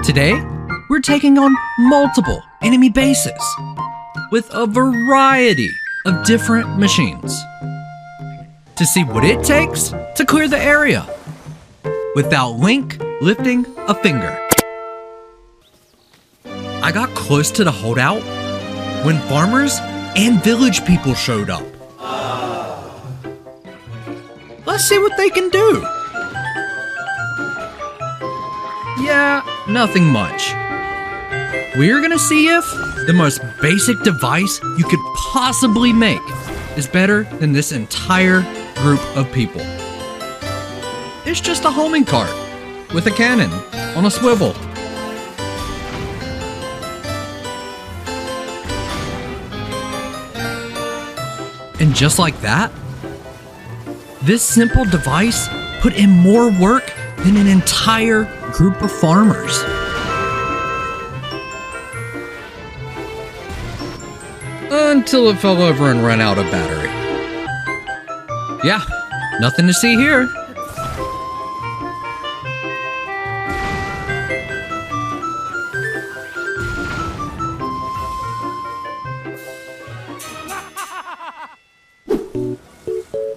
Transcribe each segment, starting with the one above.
Today, we're taking on multiple enemy bases with a variety of different machines to see what it takes to clear the area without Link lifting a finger. I got close to the holdout when farmers and village people showed up. Let's see what they can do. Yeah, nothing much. We're gonna see if the most basic device you could possibly make is better than this entire group of people. It's just a homing cart with a cannon on a swivel. And just like that, this simple device put in more work than an entire group of farmers. Until it fell over and ran out of battery. Yeah, nothing to see here.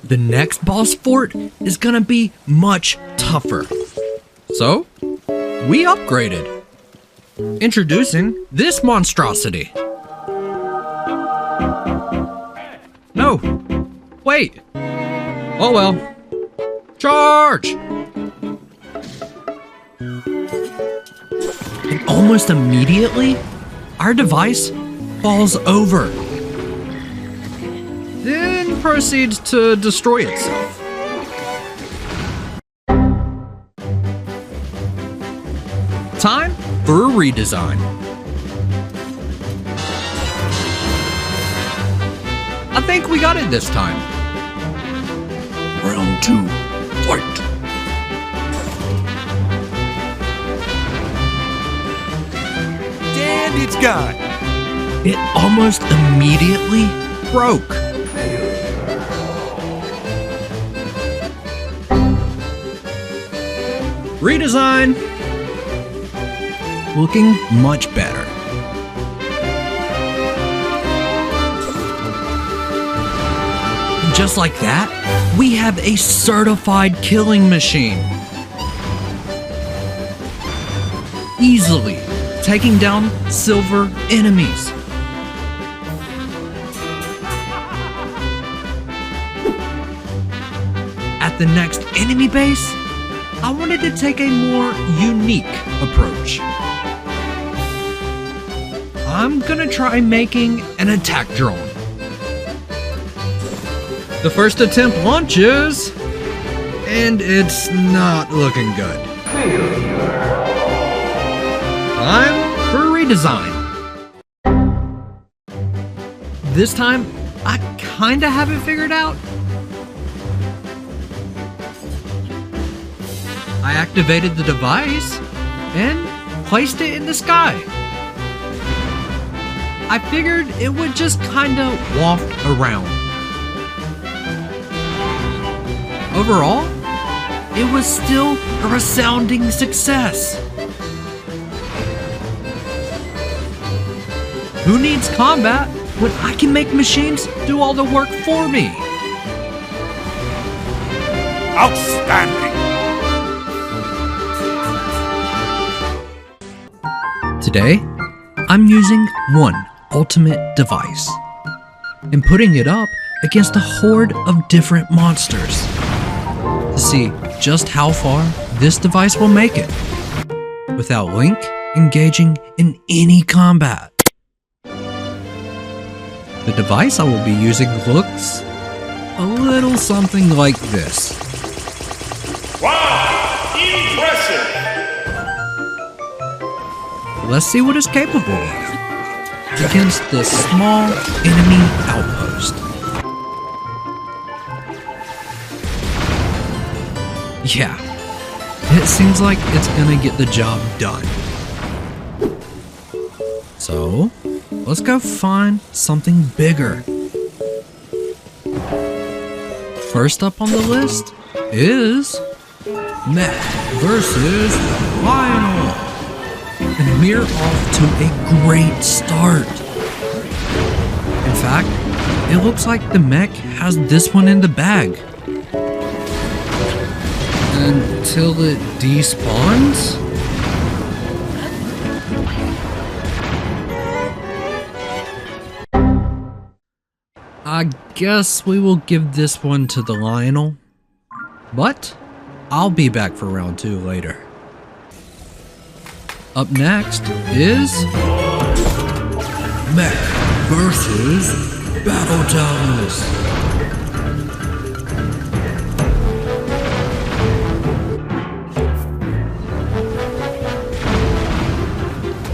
The next boss fort is gonna be much tougher. So, we upgraded. Introducing this monstrosity. No, wait. Oh well. Charge! And almost immediately, our device falls over. Then proceeds to destroy itself. Time for a redesign. I think we got it this time. Round 2, fight! And it's gone. It almost immediately broke. Redesign. Looking much better. Just like that, we have a certified killing machine. Easily taking down silver enemies. At the next enemy base, I wanted to take a more unique approach. I'm gonna try making an attack drone. The first attempt launches, and it's not looking good. Time for a redesign. This time, I kinda have it figured out. I activated the device and placed it in the sky. I figured it would just kinda waft around. Overall, it was still a resounding success. Who needs combat when I can make machines do all the work for me? Outstanding. Today, I'm using one ultimate device and putting it up against a horde of different monsters to see just how far this device will make it without Link engaging in any combat. The device I will be using looks a little something like this. Wow! Impressive! Let's see what it's capable of against this small enemy outpost. Yeah, it seems like it's gonna get the job done. So, let's go find something bigger. First up on the list is Mech versus Final. we're off to a great start. In fact, it looks like the mech has this one in the bag. Until it despawns? I guess we will give this one to the Lionel. But I'll be back for round 2 later. Up next is Mech versus Battle Towers.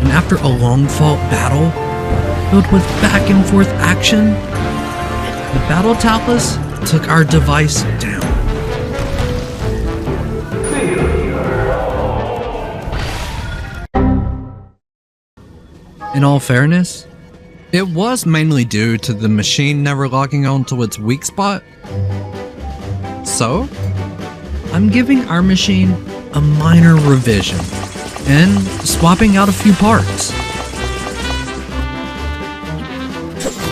And after a long-fought battle filled with back and forth action, the Battle Towers took our device down. In all fairness, it was mainly due to the machine never locking onto its weak spot. So, I'm giving our machine a minor revision and swapping out a few parts.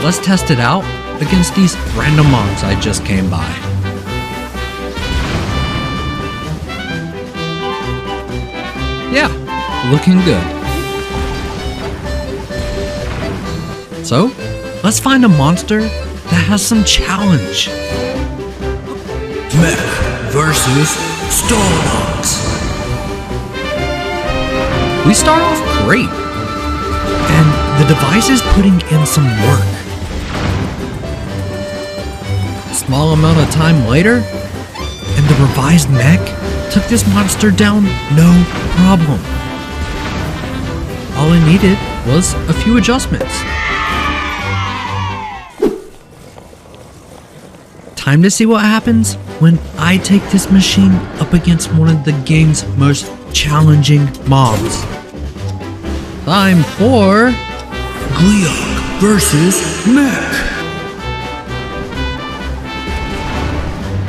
Let's test it out against these random mobs I just came by. Yeah, looking good. So, let's find a monster that has some challenge. Mech versus Stallops. We start off great, and the device is putting in some work. A small amount of time later, and the revised mech took this monster down no problem. All it needed was a few adjustments. Time to see what happens when I take this machine up against one of the game's most challenging mobs. Time for Gleeok versus Mech.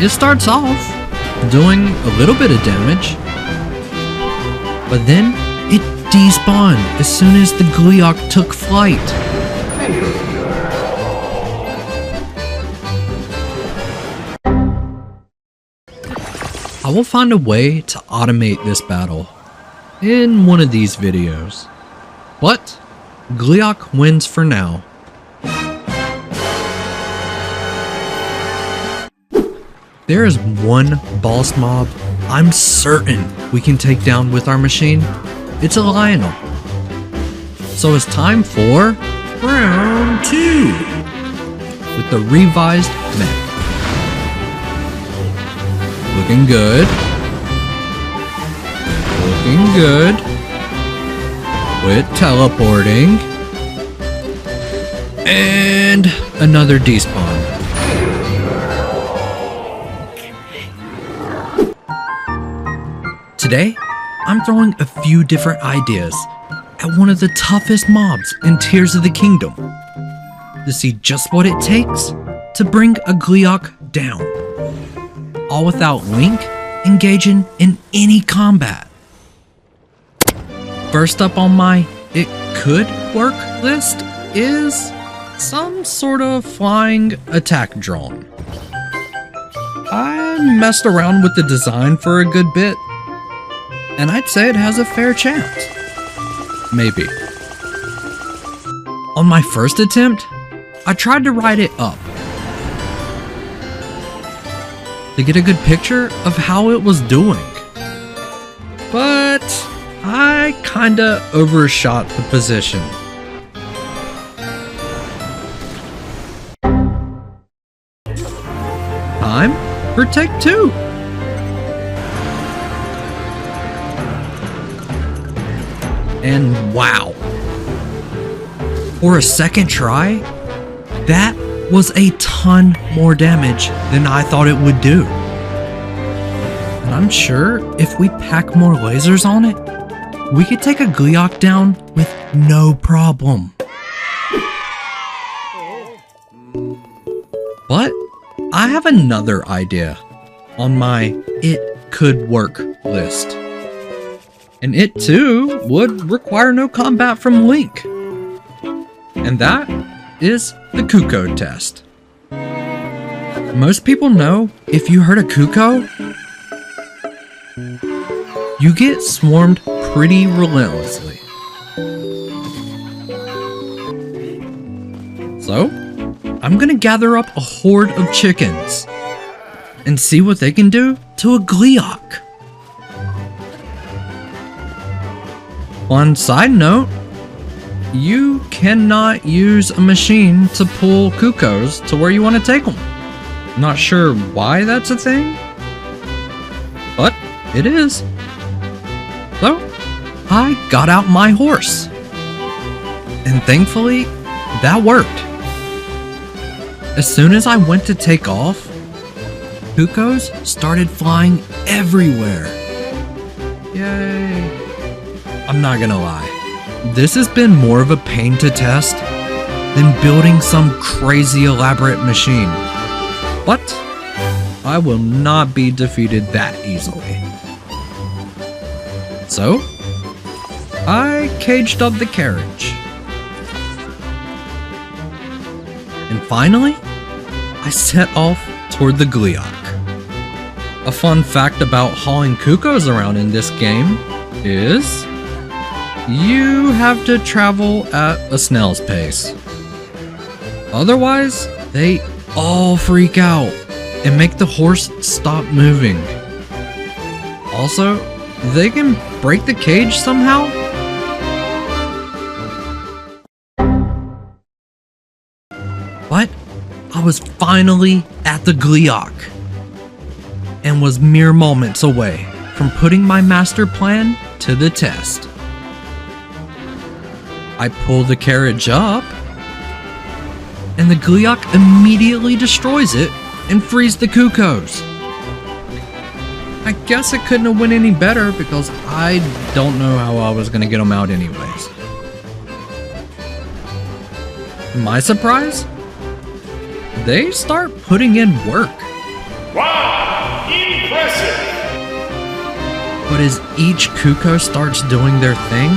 It starts off doing a little bit of damage, but then it despawned as soon as the Gleeok took flight. I will find a way to automate this battle in one of these videos, but Gleeok wins for now. There is one boss mob I'm certain we can take down with our machine. It's a Lionel. So it's time for round 2 with the revised mech. Looking good. Looking good. Quit teleporting. And another despawn. Today, I'm throwing a few different ideas at one of the toughest mobs in Tears of the Kingdom to see just what it takes to bring a Gleeok down, all without Link engaging in any combat. First up on my it could work list is some sort of flying attack drone. I messed around with the design for a good bit, and I'd say it has a fair chance. Maybe. On my first attempt, I tried to ride it up to get a good picture of how it was doing. But I kinda overshot the position. Time for take 2. And wow. For a second try, that was a ton more damage than I thought it would do. And I'm sure if we pack more lasers on it, we could take a Gleeok down with no problem. But I have another idea on my it could work list. And it too would require no combat from Link. And that is the Cucco test. Most people know if you hurt a Cucco, you get swarmed pretty relentlessly. So, I'm gonna gather up a horde of chickens and see what they can do to a Gleeok. On side note, you cannot use a machine to pull Cuccos to where you want to take them. Not sure why that's a thing, but it is. So, I got out my horse. And thankfully, that worked. As soon as I went to take off, Cuccos started flying everywhere. Yay. I'm not gonna lie, this has been more of a pain to test than building some crazy elaborate machine. But I will not be defeated that easily. So, I caged up the carriage. And finally, I set off toward the Gleeok. A fun fact about hauling Cuccos around in this game is you have to travel at a snail's pace. Otherwise, they all freak out and make the horse stop moving. Also, they can break the cage somehow. But I was finally at the Gleeok and was mere moments away from putting my master plan to the test. I pull the carriage up, and the Gleeok immediately destroys it and frees the Cuccos. I guess it couldn't have went any better because I don't know how I was going to get them out anyways. To my surprise, they start putting in work. Wow! Impressive! But as each Cucco starts doing their thing,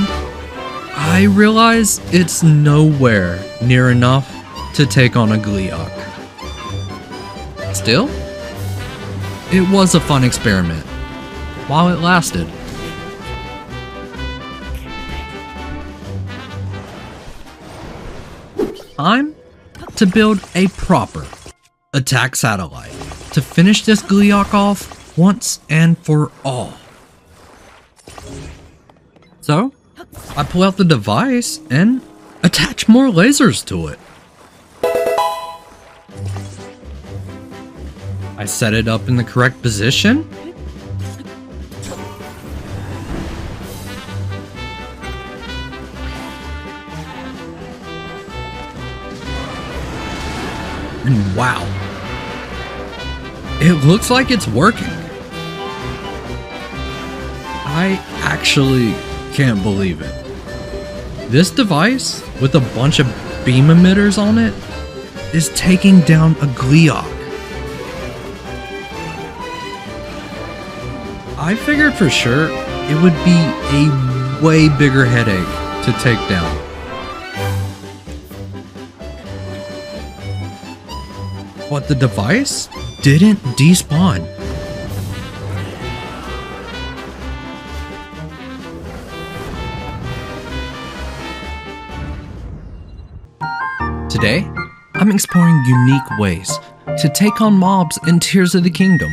I realize it's nowhere near enough to take on a Gleeok. Still, it was a fun experiment, while it lasted. Time to build a proper attack satellite to finish this Gleeok off once and for all. So, I pull out the device and attach more lasers to it. I set it up in the correct position. And wow, it looks like it's working. I actually can't believe it. This device, with a bunch of beam emitters on it, is taking down a Gleeok. I figured for sure it would be a way bigger headache to take down. But the device didn't despawn. Today, I'm exploring unique ways to take on mobs in Tears of the Kingdom,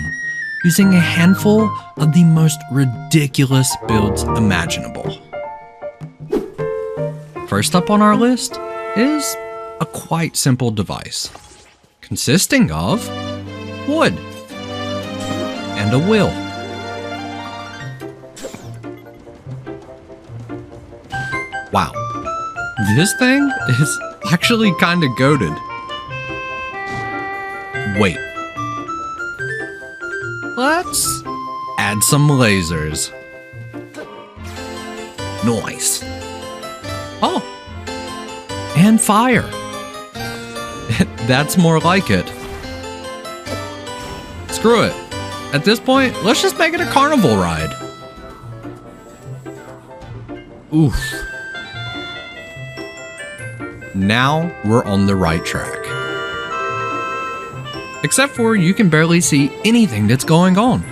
using a handful of the most ridiculous builds imaginable. First up on our list is a quite simple device, consisting of wood and a wheel. Wow, this thing is actually kinda goated. Wait. Let's add some lasers. Nice. Oh, and fire. That's more like it. Screw it. At this point, let's just make it a carnival ride. Oof. Now we're on the right track. Except for you can barely see anything that's going on.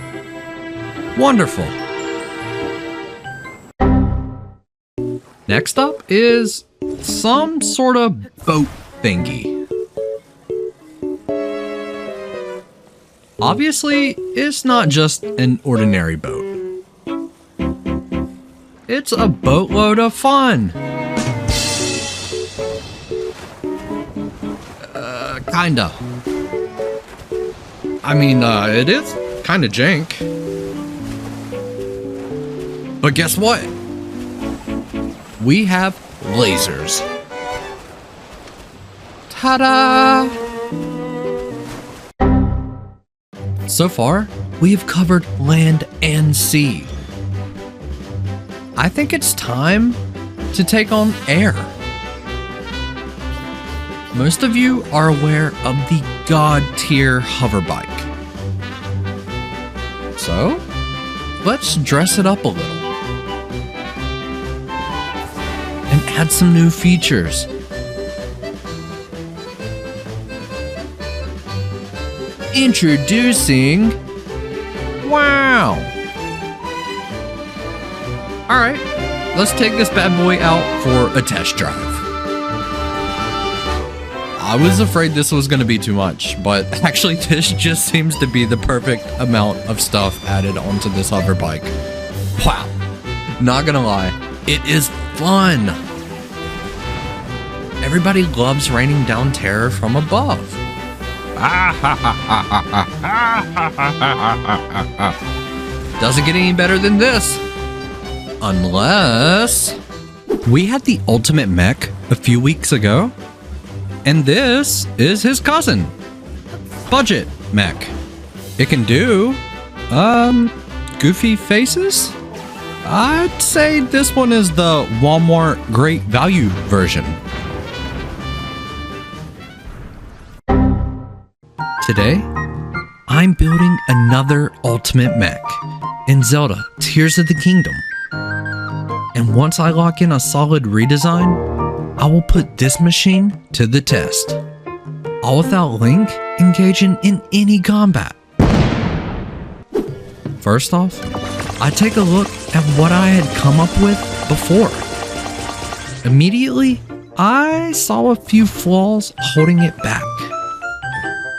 Wonderful. Next up is some sort of boat thingy. Obviously, it's not just an ordinary boat. It's a boatload of fun. Kinda. I mean, it is kinda jank. But guess what? We have lasers. Ta-da! So far, we have covered land and sea. I think it's time to take on air. Most of you are aware of the God tier hover bike. So, let's dress it up a little and add some new features. Introducing... Wow! Alright, let's take this bad boy out for a test drive. I was afraid this was going to be too much, but actually this just seems to be the perfect amount of stuff added onto this hover bike. Wow. Not gonna lie, it is fun. Everybody loves raining down terror from above. Doesn't get any better than this. Unless... We had the ultimate mech a few weeks ago. And this is his cousin, Budget Mech. It can do, goofy faces? I'd say this one is the Walmart Great Value version. Today, I'm building another ultimate mech in Zelda Tears of the Kingdom. And once I lock in a solid redesign, I will put this machine to the test, all without Link engaging in any combat. First off, I take a look at what I had come up with before. Immediately, I saw a few flaws holding it back.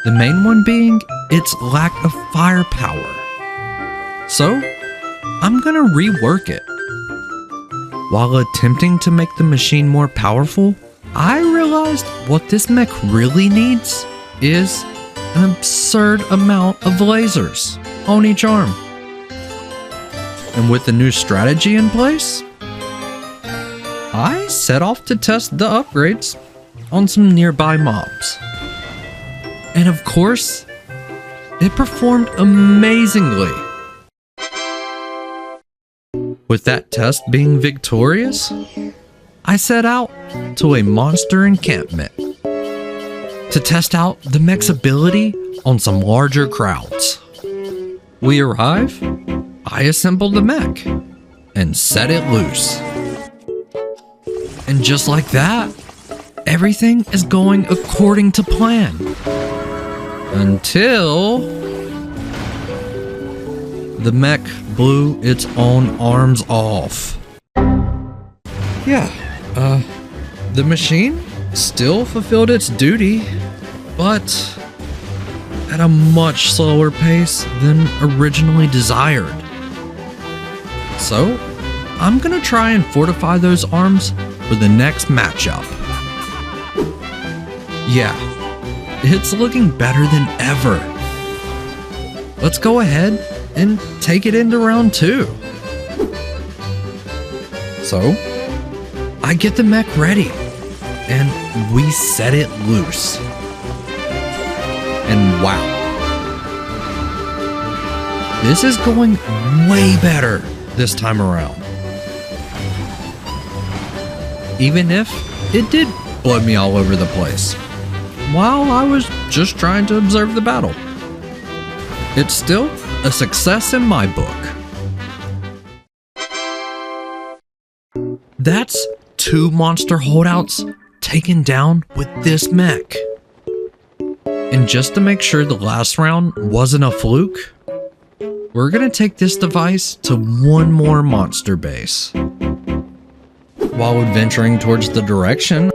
The main one being its lack of firepower. So, I'm gonna rework it. While attempting to make the machine more powerful, I realized what this mech really needs is an absurd amount of lasers on each arm. And with the new strategy in place, I set off to test the upgrades on some nearby mobs. And of course, it performed amazingly. With that test being victorious, I set out to a monster encampment to test out the mech's ability on some larger crowds. We arrive, I assemble the mech and set it loose. And just like that, everything is going according to plan. Until the mech blew its own arms off. Yeah, the machine still fulfilled its duty, but at a much slower pace than originally desired. So, I'm gonna try and fortify those arms for the next matchup. Yeah, it's looking better than ever. Let's go ahead and take it into round 2. So, I get the mech ready, and we set it loose. And wow, this is going way better this time around. Even if it did blow me all over the place, while I was just trying to observe the battle. It's still a success in my book. That's 2 monster holdouts taken down with this mech. And just to make sure the last round wasn't a fluke, we're gonna take this device to one more monster base. While adventuring towards the direction,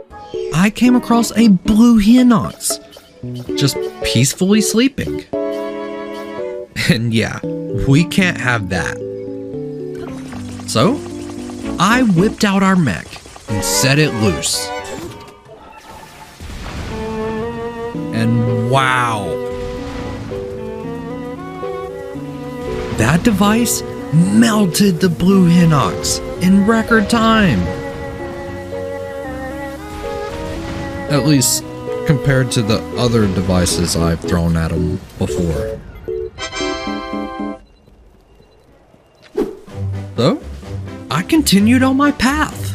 I came across a blue Hinox, just peacefully sleeping. And yeah, we can't have that. So, I whipped out our mech and set it loose. And wow! That device melted the blue Hinox in record time. At least compared to the other devices I've thrown at him before. So, I continued on my path.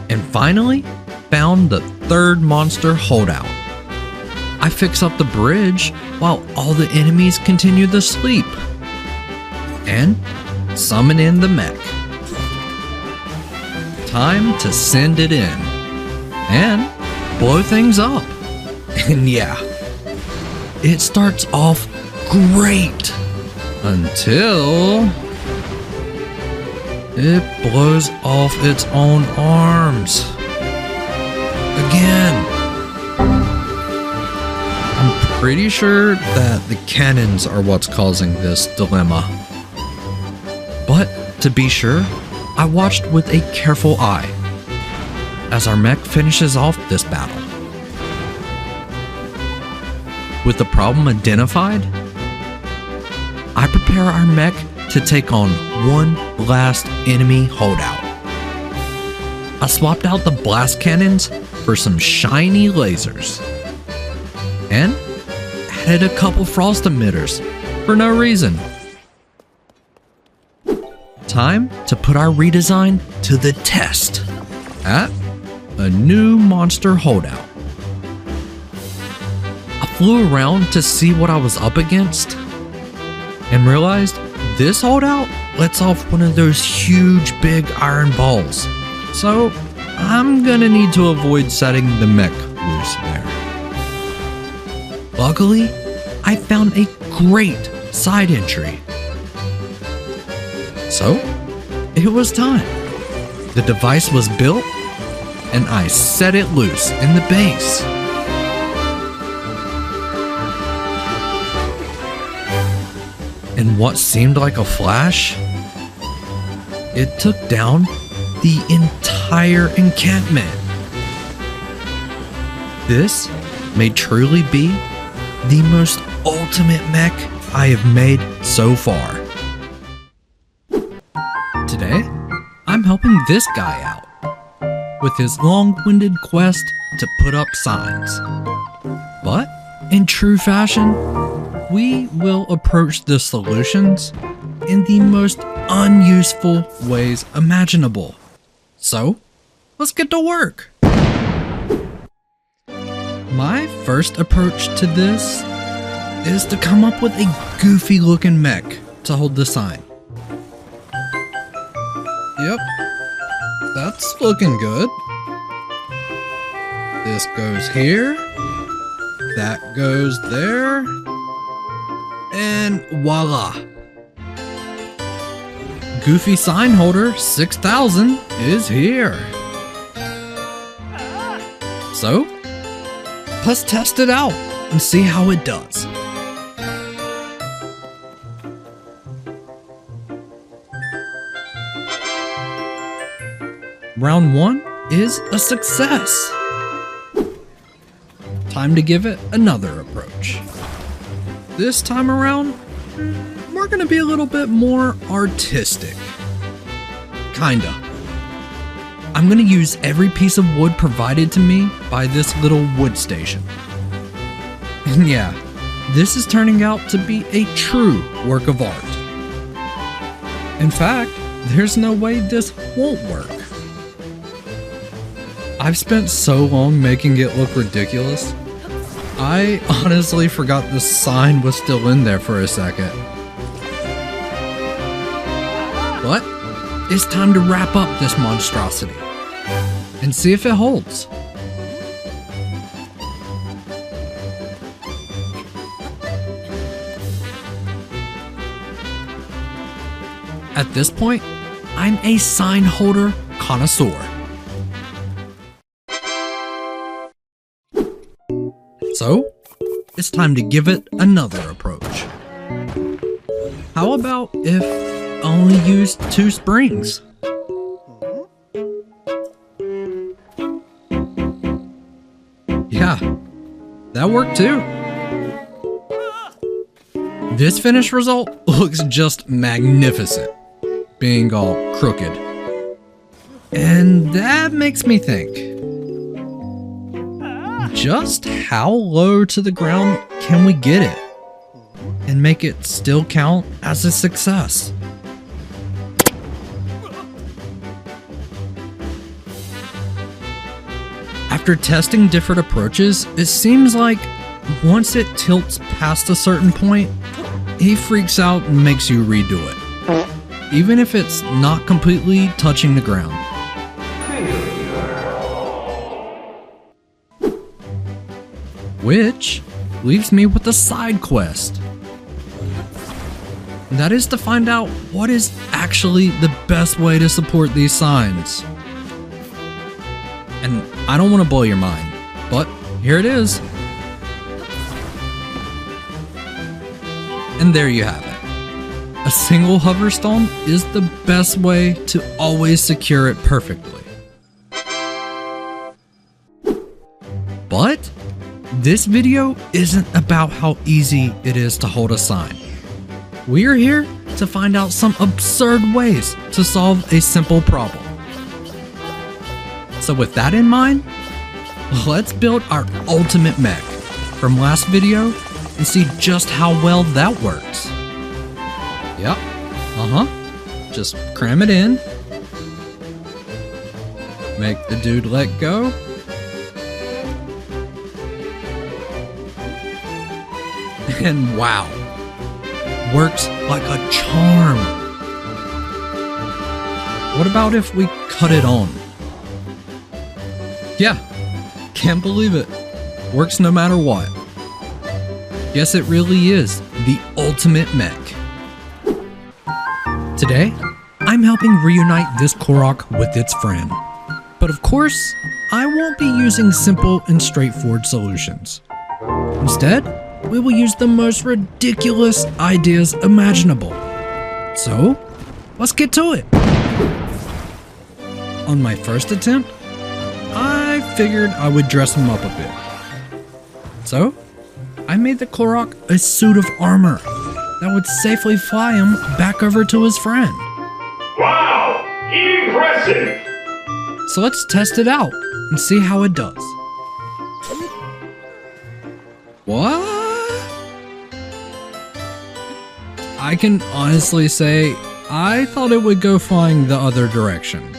And finally, found the 3rd monster holdout. I fix up the bridge while all the enemies continue to sleep. And summon in the mech. Time to send it in. And blow things up. And yeah, it starts off great until it blows off its own arms. Again. I'm pretty sure that the cannons are what's causing this dilemma. But to be sure, I watched with a careful eye as our mech finishes off this battle. With the problem identified, I prepare our mech to take on one last enemy holdout. I swapped out the blast cannons for some shiny lasers, and added a couple frost emitters for no reason. Time to put our redesign to the test at a new monster holdout. I flew around to see what I was up against and realized this holdout lets off one of those huge big iron balls. So I'm gonna need to avoid setting the mech loose there. Luckily, I found a great side entry. So it was time. The device was built and I set it loose in the base. In what seemed like a flash, it took down the entire encampment. This may truly be the most ultimate mech I have made so far. Today, I'm helping this guy out with his long-winded quest to put up signs. But in true fashion, we will approach the solutions in the most unuseful ways imaginable. So, let's get to work. My first approach to this is to come up with a goofy looking mech to hold the sign. Yep, that's looking good. This goes here, that goes there, and voila! Goofy sign holder 6000 is here. So, let's test it out and see how it does. Round 1 is a success. Time to give it another approach. This time around, we're gonna be a little bit more artistic. Kinda. I'm gonna use every piece of wood provided to me by this little wood station. And yeah, this is turning out to be a true work of art. In fact, there's no way this won't work. I've spent so long making it look ridiculous, I honestly forgot the sign was still in there for a second. But it's time to wrap up this monstrosity and see if it holds. At this point, I'm a sign holder connoisseur. So, it's time to give it another approach. How about if I only used 2 springs? Yeah, that worked too. This finished result looks just magnificent, being all crooked. And that makes me think, just how low to the ground can we get it and make it still count as a success? After testing different approaches, it seems like once it tilts past a certain point, he freaks out and makes you redo it, even if it's not completely touching the ground. Which leaves me with a side quest. That is to find out what is actually the best way to support these signs. And I don't want to blow your mind, but here it is. And there you have it. A single hover stone is the best way to always secure it perfectly. But this video isn't about how easy it is to hold a sign. We are here to find out some absurd ways to solve a simple problem. So with that in mind, let's build our ultimate mech from last video and see just how well that works. Yep, just cram it in, make the dude let go, and wow, works like a charm. What about if we cut it on? Yeah, can't believe it. Works no matter what. Yes, it really is the ultimate mech. Today, I'm helping reunite this Korok with its friend. But of course, I won't be using simple and straightforward solutions. Instead, we will use the most ridiculous ideas imaginable. So, let's get to it. On my first attempt, I figured I would dress him up a bit. So, I made the Korok a suit of armor that would safely fly him back over to his friend. Wow! Impressive! So let's test it out and see how it does. What? I can honestly say I thought it would go flying the other direction.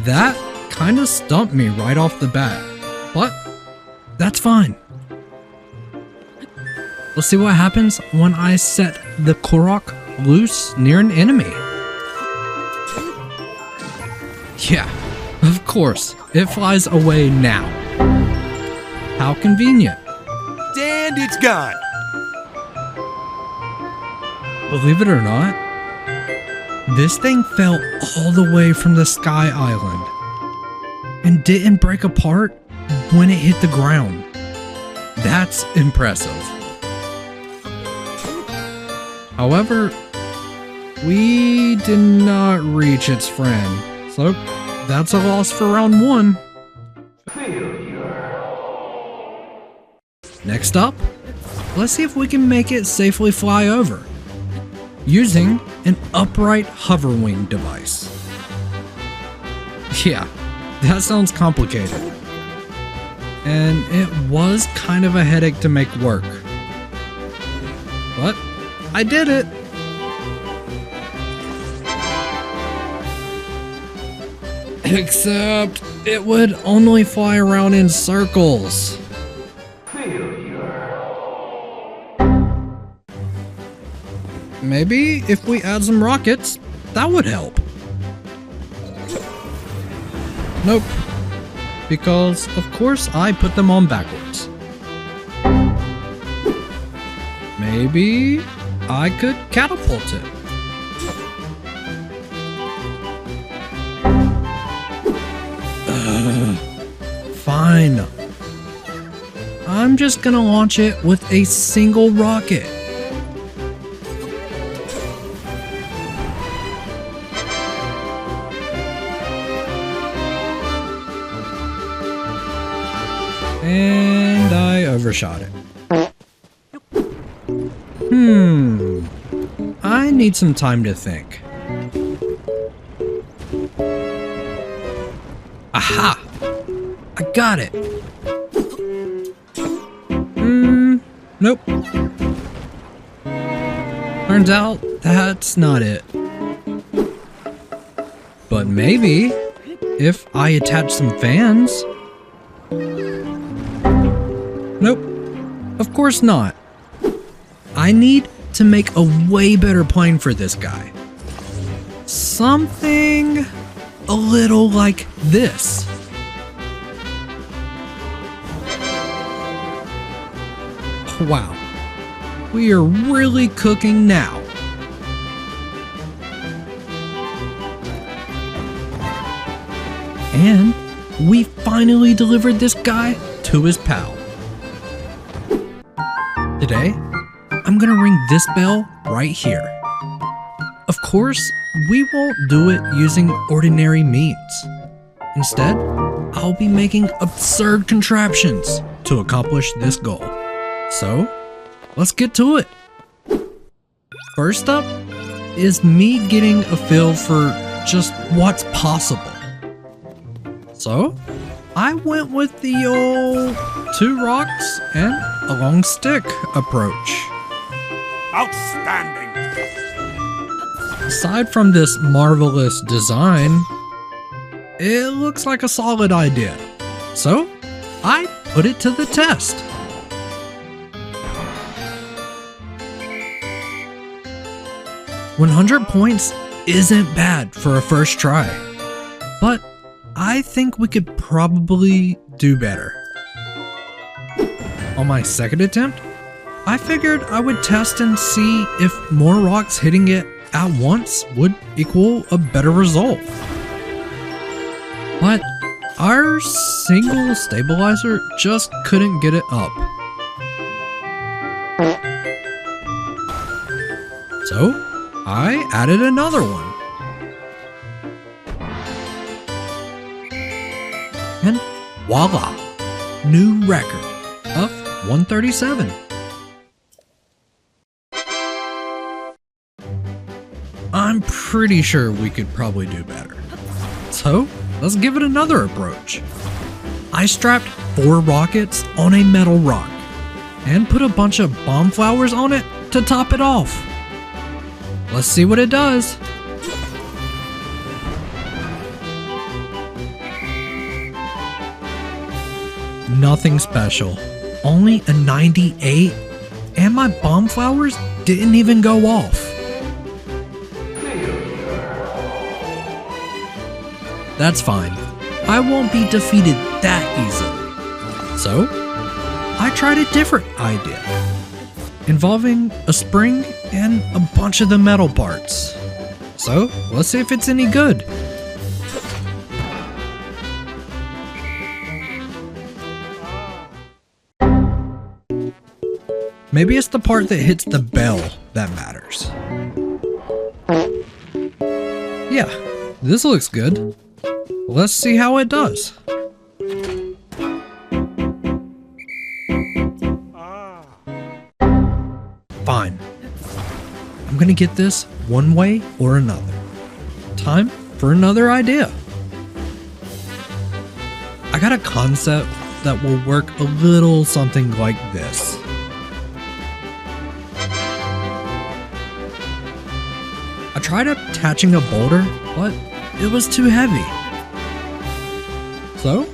That kind of stumped me right off the bat, but that's fine. Let's see what happens when I set the Korok loose near an enemy. Yeah, of course, it flies away now. How convenient. And it's gone. Believe it or not, this thing fell all the way from the Sky Island and didn't break apart when it hit the ground. That's impressive. However, we did not reach its friend, so that's a loss for round 1. Next up, let's see if we can make it safely fly over, using an upright hover wing device. Yeah, that sounds complicated. And it was kind of a headache to make work. But I did it! Except it would only fly around in circles. Maybe if we add some rockets, That would help. Nope. Because, of course, I put them on backwards. Maybe I could catapult it. Fine. I'm just gonna launch it with a single rocket. And I overshot it. I need some time to think. Aha! I got it! Nope. Turns out that's not it. But maybe if I attach some fans. Nope. Of course not. I need to make a way better plane for this guy. Something a little like this. Wow. We are really cooking now. And we finally delivered this guy to his pal. Today, I'm gonna ring this bell right here. Of course, we won't do it using ordinary means. Instead, I'll be making absurd contraptions to accomplish this goal. So, let's get to it. First up is me getting a feel for just what's possible. So, I went with the old 2 rocks and a long stick approach. Outstanding! Aside from this marvelous design, it looks like a solid idea. So, I put it to the test. $100 points isn't bad for a first try, but I think we could probably do better. On my second attempt, I figured I would test and see if more rocks hitting it at once would equal a better result. But our single stabilizer just couldn't get it up. So, I added another one. And voila! New record of 137. I'm pretty sure we could probably do better. So, let's give it another approach. I strapped 4 rockets on a metal rock and put a bunch of bomb flowers on it to top it off. Let's see what it does. Nothing special. Only a 98, and my bomb flowers didn't even go off. That's fine. I won't be defeated that easily. So, I tried a different idea, involving a spring and a bunch of the metal parts. So, let's see if it's any good. Maybe it's the part that hits the bell that matters. Yeah, this looks good. Let's see how it does. Fine. I'm gonna get this one way or another. Time for another idea. I got a concept that will work a little something like this. I tried attaching a boulder, but it was too heavy. So,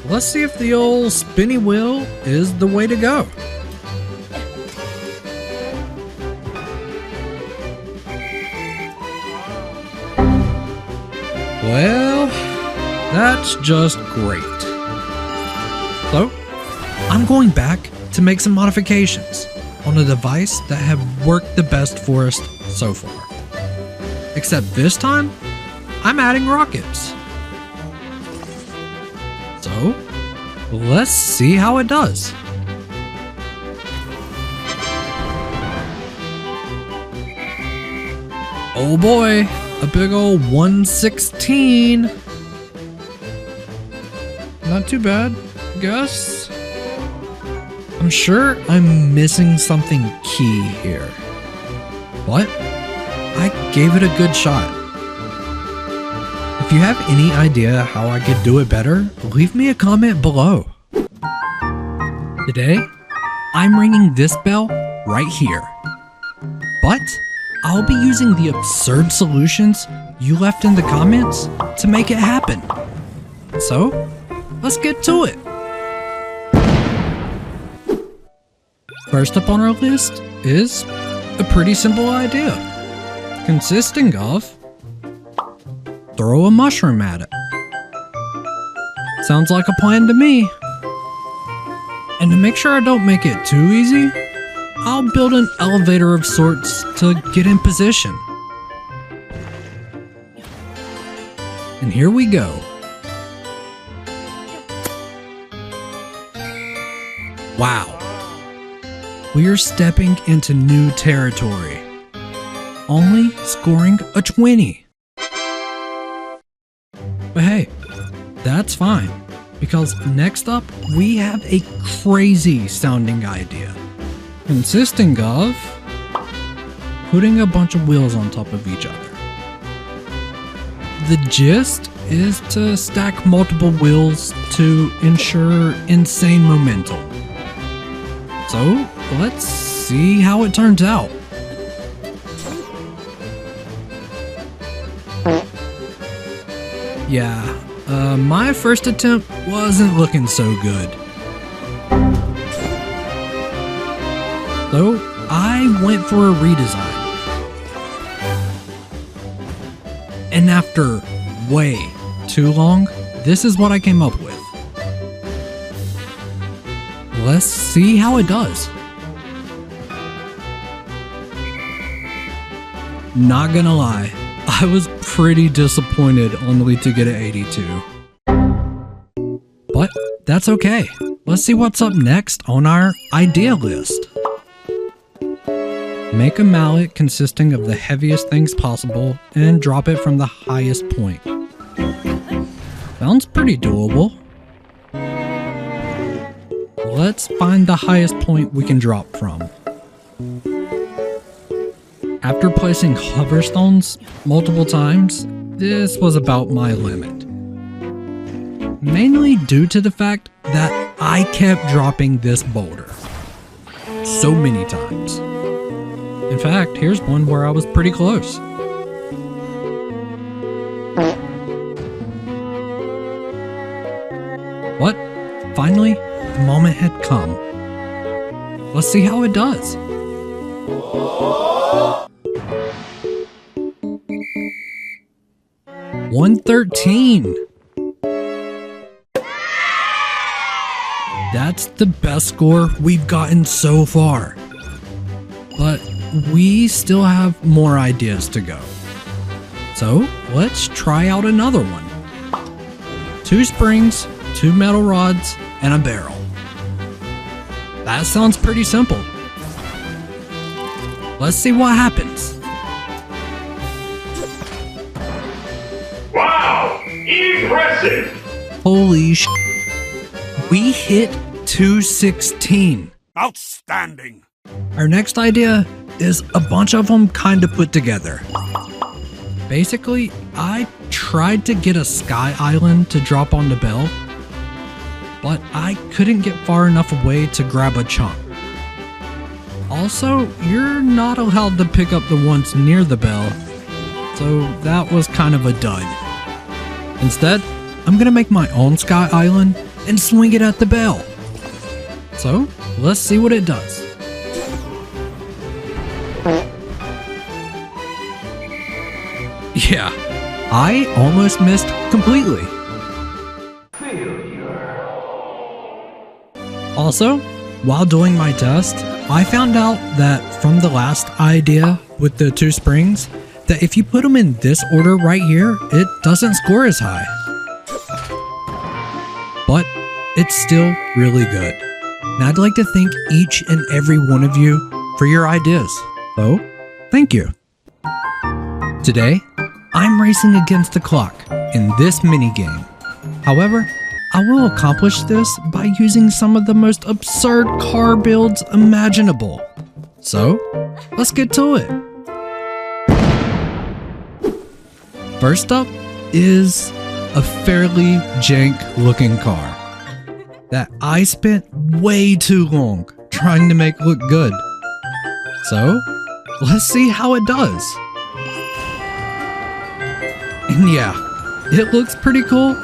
let's see if the old spinny wheel is the way to go. Well, that's just great. So, I'm going back to make some modifications on a device that have worked the best for us so far. Except this time, I'm adding rockets. So, let's see how it does. Oh boy, a big old 116. Not too bad, I guess. I'm sure I'm missing something key here. But I gave it a good shot. If you have any idea how I could do it better, leave me a comment below. Today, I'm ringing this bell right here. But I'll be using the absurd solutions you left in the comments to make it happen. So, let's get to it. First up on our list is a pretty simple idea, consisting of throw a mushroom at it. Sounds like a plan to me. And to make sure I don't make it too easy, I'll build an elevator of sorts to get in position. And here we go. Wow. We are stepping into new territory. Only scoring a 20. But hey, that's fine, because next up we have a crazy sounding idea, consisting of putting a bunch of wheels on top of each other. The gist is to stack multiple wheels to ensure insane momentum. So let's see how it turns out. Yeah, my first attempt wasn't looking so good. So I went for a redesign. And after way too long, this is what I came up with. Let's see how it does. Not gonna lie, I was pretty disappointed only to get an 82. But that's okay. Let's see what's up next on our idea list. Make a mallet consisting of the heaviest things possible and drop it from the highest point. Sounds pretty doable. Let's find the highest point we can drop from. After placing hoverstones multiple times, this was about my limit. Mainly due to the fact that I kept dropping this boulder so many times. In fact, here's one where I was pretty close. But finally, the moment had come. Let's see how it does. $113. That's the best score we've gotten so far. But we still have more ideas to go. So let's try out another one. 2 springs, 2 metal rods, and a barrel. That sounds pretty simple. Let's see what happens. Wow! Impressive! Holy sh! We hit 216. Outstanding! Our next idea is a bunch of them kinda put together. Basically, I tried to get a sky island to drop on the bell, but I couldn't get far enough away to grab a chunk. Also, you're not allowed to pick up the ones near the bell, so that was kind of a dud. Instead, I'm gonna make my own sky island and swing it at the bell. So, let's see what it does. Yeah, I almost missed completely. Also, while doing my test, I found out that from the last idea with the 2 springs, that if you put them in this order right here, it doesn't score as high. But it's still really good. And I'd like to thank each and every one of you for your ideas. So, thank you. Today, I'm racing against the clock in this minigame. However, I will accomplish this by using some of the most absurd car builds imaginable. So, let's get to it. First up is a fairly jank looking car that I spent way too long trying to make look good. So, let's see how it does. And yeah, it looks pretty cool,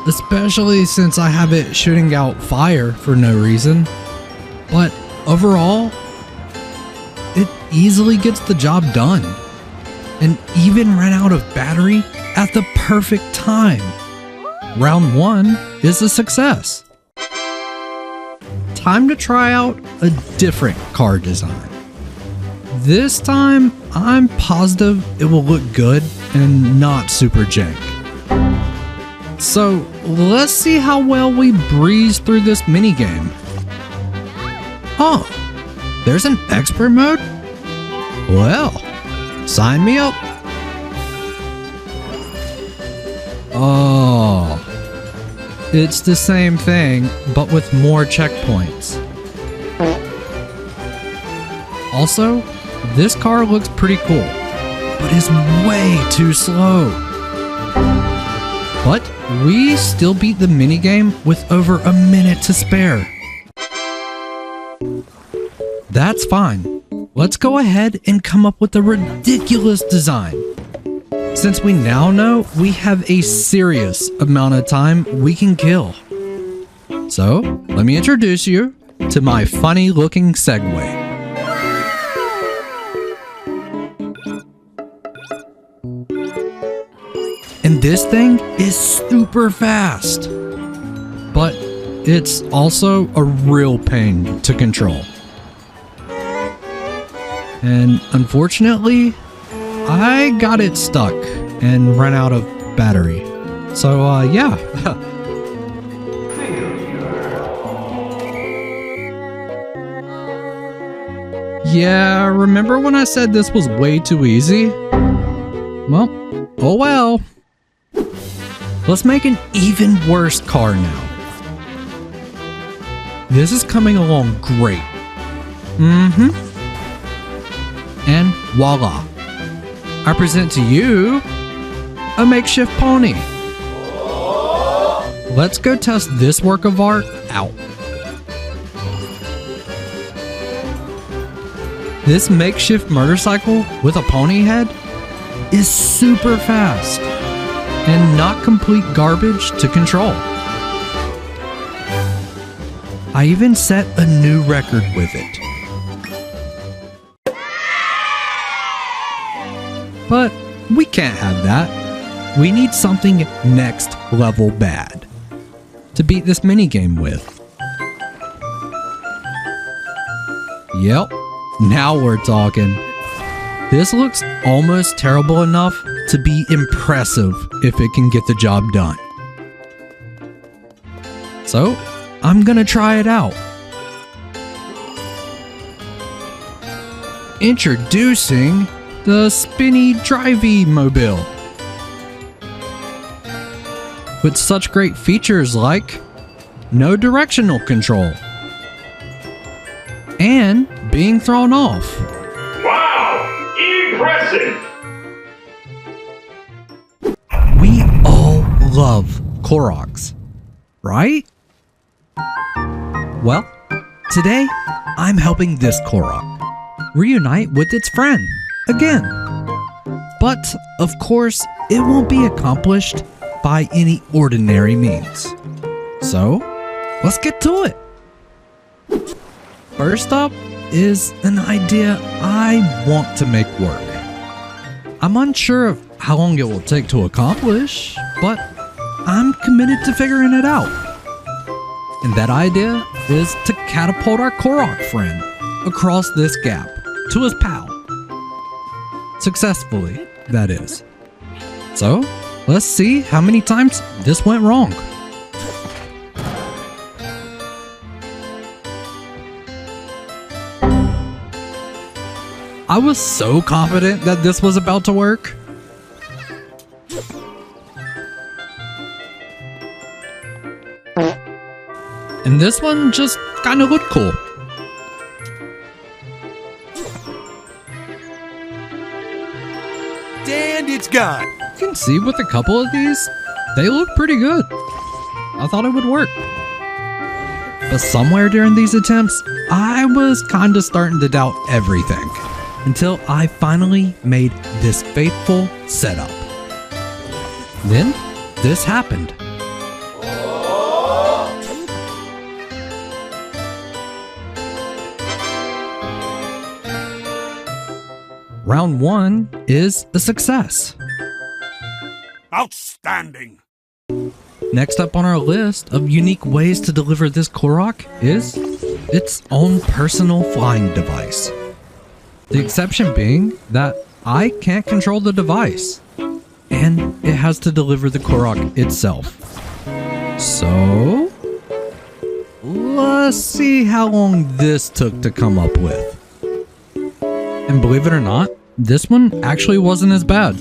especially since I have it shooting out fire for no reason. But overall, it easily gets the job done, and even ran out of battery at the perfect time. Round 1 is a success. Time to try out a different car design. This time, I'm positive it will look good and not super jank. So, let's see how well we breeze through this minigame. Oh, there's an expert mode? Well, sign me up. Oh, it's the same thing, but with more checkpoints. Also, this car looks pretty cool, but is way too slow. But we still beat the minigame with over a minute to spare. That's fine. Let's go ahead and come up with a ridiculous design. Since we now know we have a serious amount of time we can kill. So, let me introduce you to my funny looking Segway. And this thing is super fast, but it's also a real pain to control. And unfortunately, I got it stuck and ran out of battery. So yeah. Yeah, remember when I said this was way too easy? Well, oh well. Let's make an even worse car now. This is coming along great. And voila. I present to you a makeshift pony. Let's go test this work of art out. This makeshift motorcycle with a pony head is super fast and not complete garbage to control. I even set a new record with it. But we can't have that. We need something next level bad to beat this minigame with. Yep, now we're talking. This looks almost terrible enough to be impressive if it can get the job done. So, I'm gonna try it out. Introducing the Spinny Drivey Mobile. With such great features like no directional control and being thrown off. Wow! Impressive! We all love Koroks, right? Well, today I'm helping this Korok reunite with its friend again. But, of course, it won't be accomplished by any ordinary means. So, let's get to it. First up is an idea I want to make work. I'm unsure of how long it will take to accomplish, but I'm committed to figuring it out. And that idea is to catapult our Korok friend across this gap to his pal. Successfully, that is. So, let's see how many times this went wrong. I was so confident that this was about to work. And this one just kind of looked cool. And it's gone. You can see with a couple of these, they look pretty good. I thought it would work. But somewhere during these attempts, I was kinda starting to doubt everything. Until I finally made this faithful setup. Then, this happened. Round 1 is a success. Outstanding. Next up on our list of unique ways to deliver this Korok is its own personal flying device. The exception being that I can't control the device, and it has to deliver the Korok itself. So, let's see how long this took to come up with. And believe it or not, this one actually wasn't as bad.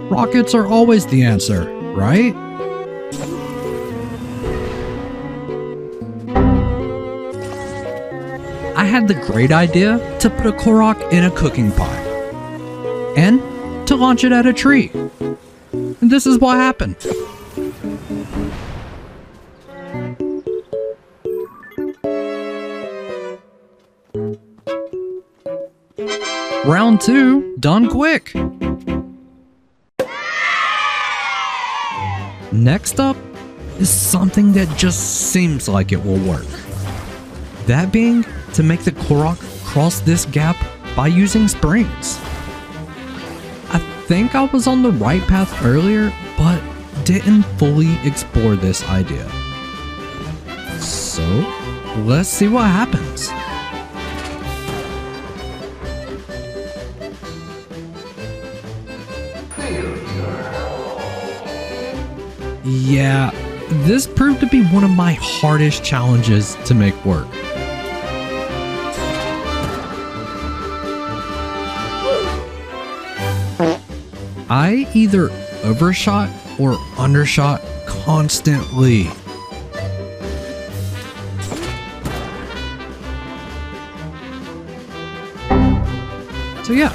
Rockets are always the answer, right? I had the great idea to put a Korok in a cooking pot and to launch it at a tree. And this is what happened. Round 2, done quick. Next up is something that just seems like it will work. That being to make the Korok cross this gap by using springs. I think I was on the right path earlier, but didn't fully explore this idea. So, let's see what happens. Yeah, this proved to be one of my hardest challenges to make work. I either overshot or undershot constantly. So yeah,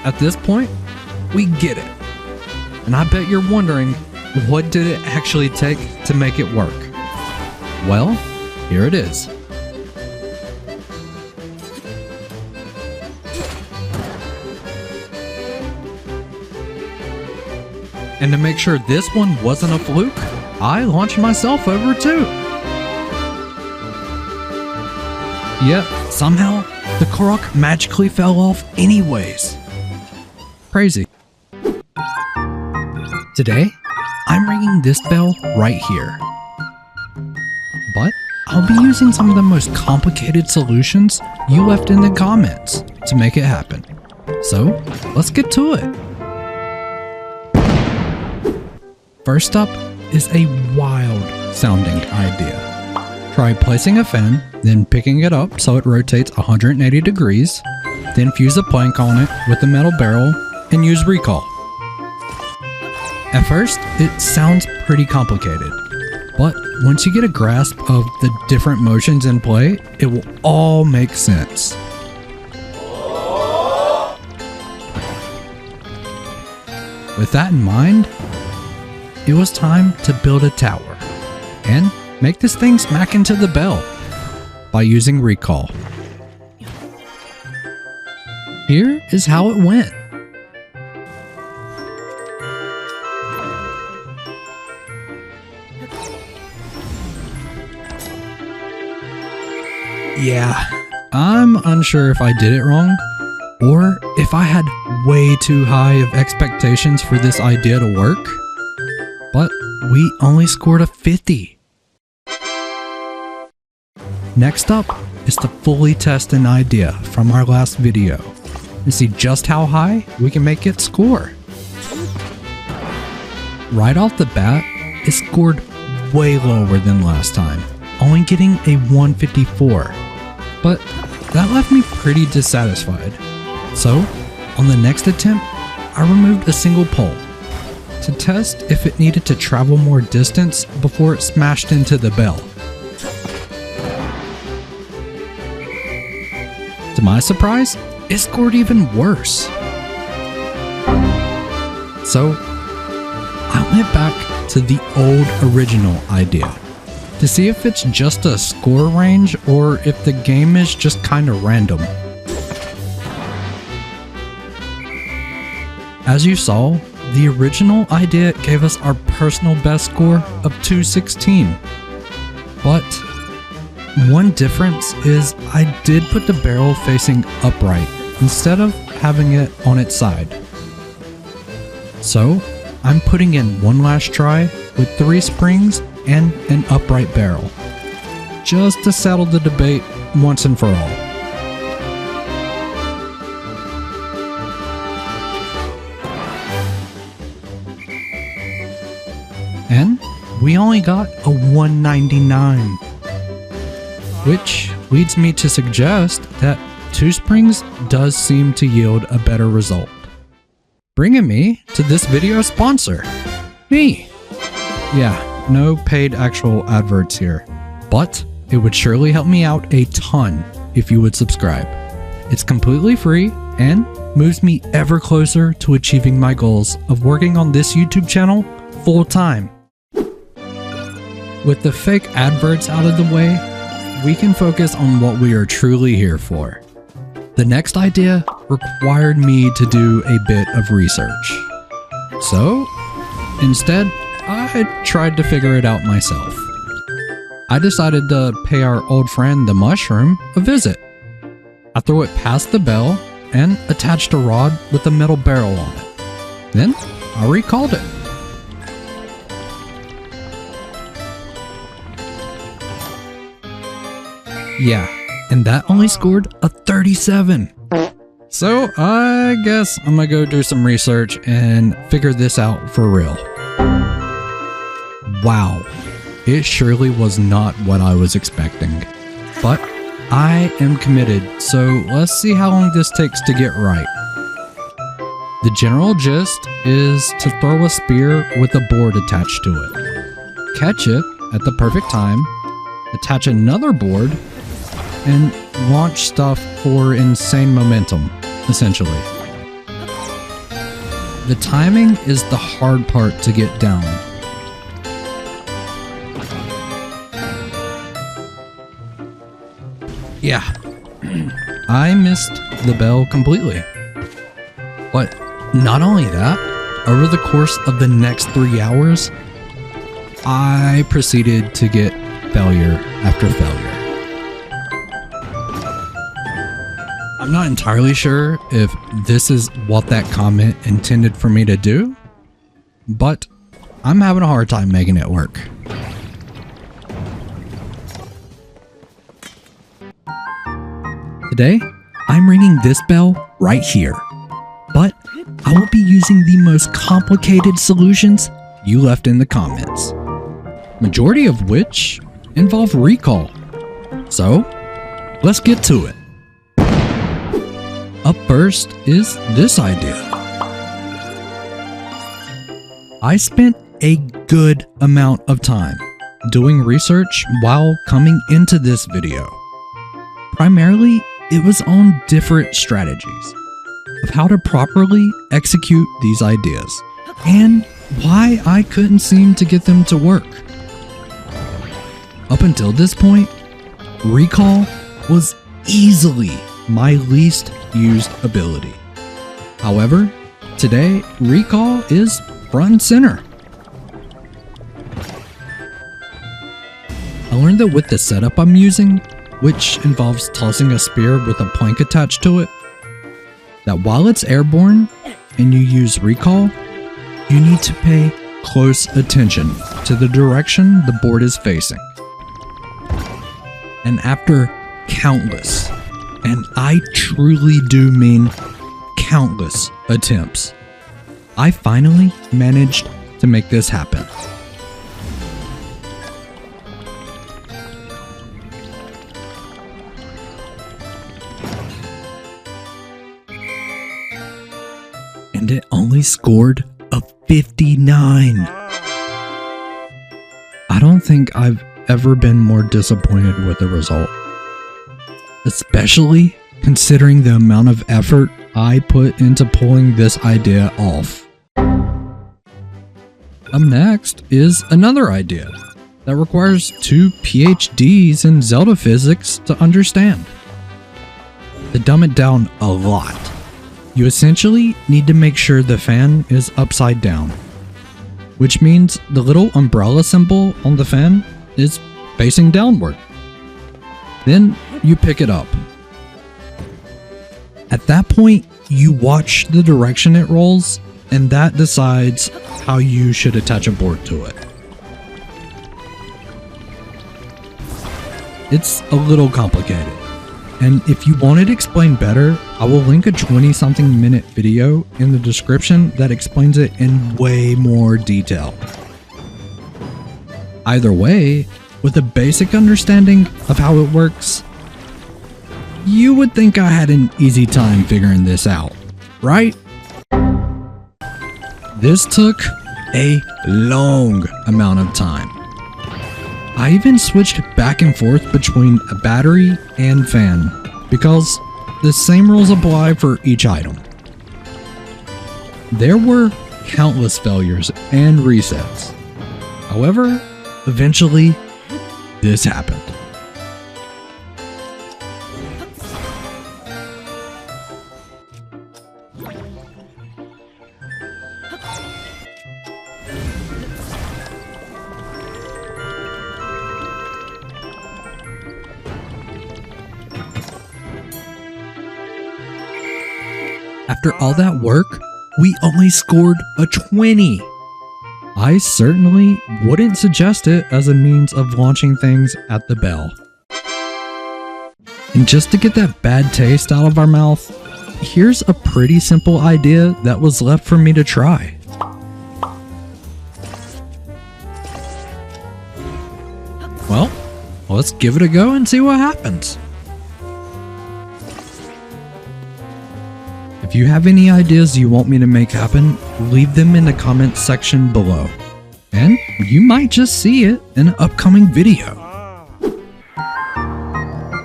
at this point, we get it. And I bet you're wondering, what did it actually take to make it work? Well, here it is. And to make sure this one wasn't a fluke, I launched myself over too. Yet, somehow, the Korok magically fell off anyways. Crazy. Today, I'm ringing this bell right here. But I'll be using some of the most complicated solutions you left in the comments to make it happen. So, let's get to it. First up is a wild sounding idea. Try placing a fan, then picking it up so it rotates 180 degrees, then fuse a plank on it with a metal barrel and use recall. At first, it sounds pretty complicated, but once you get a grasp of the different motions in play, it will all make sense. With that in mind, it was time to build a tower and make this thing smack into the bell by using recall. Here is how it went. Yeah, I'm unsure if I did it wrong, or if I had way too high of expectations for this idea to work, but we only scored a 50. Next up is to fully test an idea from our last video and see just how high we can make it score. Right off the bat, it scored way lower than last time, only getting a 154, but that left me pretty dissatisfied. So, on the next attempt, I removed a single pole to test if it needed to travel more distance before it smashed into the bell. To my surprise, it scored even worse. So, I went back to the old original idea to see if it's just a score range or if the game is just kinda random. As you saw, the original idea gave us our personal best score of 216. But one difference is I did put the barrel facing upright instead of having it on its side. So I'm putting in one last try with 3 springs and an upright barrel, just to settle the debate once and for all. And we only got a 199, which leads me to suggest that 2 springs does seem to yield a better result. Bringing me to this video's sponsor, me. Yeah, no paid actual adverts here, but it would surely help me out a ton if you would subscribe. It's completely free and moves me ever closer to achieving my goals of working on this YouTube channel full time. With the fake adverts out of the way, we can focus on what we are truly here for. The next idea required me to do a bit of research. So, instead, I tried to figure it out myself. I decided to pay our old friend the mushroom a visit. I threw it past the bell and attached a rod with a metal barrel on it. Then, I recalled it. Yeah, and that only scored a 37. So I guess I'm gonna go do some research and figure this out for real. Wow, it surely was not what I was expecting. But I am committed, so let's see how long this takes to get right. The general gist is to throw a spear with a board attached to it. Catch it at the perfect time, attach another board, and launch stuff for insane momentum, essentially. The timing is the hard part to get down. Yeah, I missed the bell completely. But not only that, over the course of the next 3 hours, I proceeded to get failure after failure. I'm not entirely sure if this is what that comment intended for me to do, but I'm having a hard time making it work. Today, I'm ringing this bell right here, but I will be using the most complicated solutions you left in the comments, majority of which involve recall. So, let's get to it. Up first is this idea. I spent a good amount of time doing research while coming into this video. Primarily, it was on different strategies of how to properly execute these ideas and why I couldn't seem to get them to work. Up until this point, recall was easily my least used ability. However, today, recall is front and center. I learned that with the setup I'm using, which involves tossing a spear with a plank attached to it, that while it's airborne and you use recall, you need to pay close attention to the direction the board is facing. And after countless, and I truly do mean countless attempts, I finally managed to make this happen. And it only scored a 59. I don't think I've ever been more disappointed with the result, especially considering the amount of effort I put into pulling this idea off. Up next is another idea that requires 2 PhDs in Zelda physics to understand. To dumb it down a lot, you essentially need to make sure the fan is upside down, which means the little umbrella symbol on the fan is facing downward. Then you pick it up. At that point, you watch the direction it rolls, and that decides how you should attach a board to it. It's a little complicated, and if you want it explained better, I will link a 20-something minute video in the description that explains it in way more detail. Either way, with a basic understanding of how it works, you would think I had an easy time figuring this out, right? This took a long amount of time. I even switched back and forth between a battery and fan, because the same rules apply for each item. There were countless failures and resets. However, eventually, this happened. After all that work, we only scored a 20. I certainly wouldn't suggest it as a means of launching things at the bell. And just to get that bad taste out of our mouth, here's a pretty simple idea that was left for me to try. Well, let's give it a go and see what happens. If you have any ideas you want me to make happen, leave them in the comments section below. And you might just see it in an upcoming video.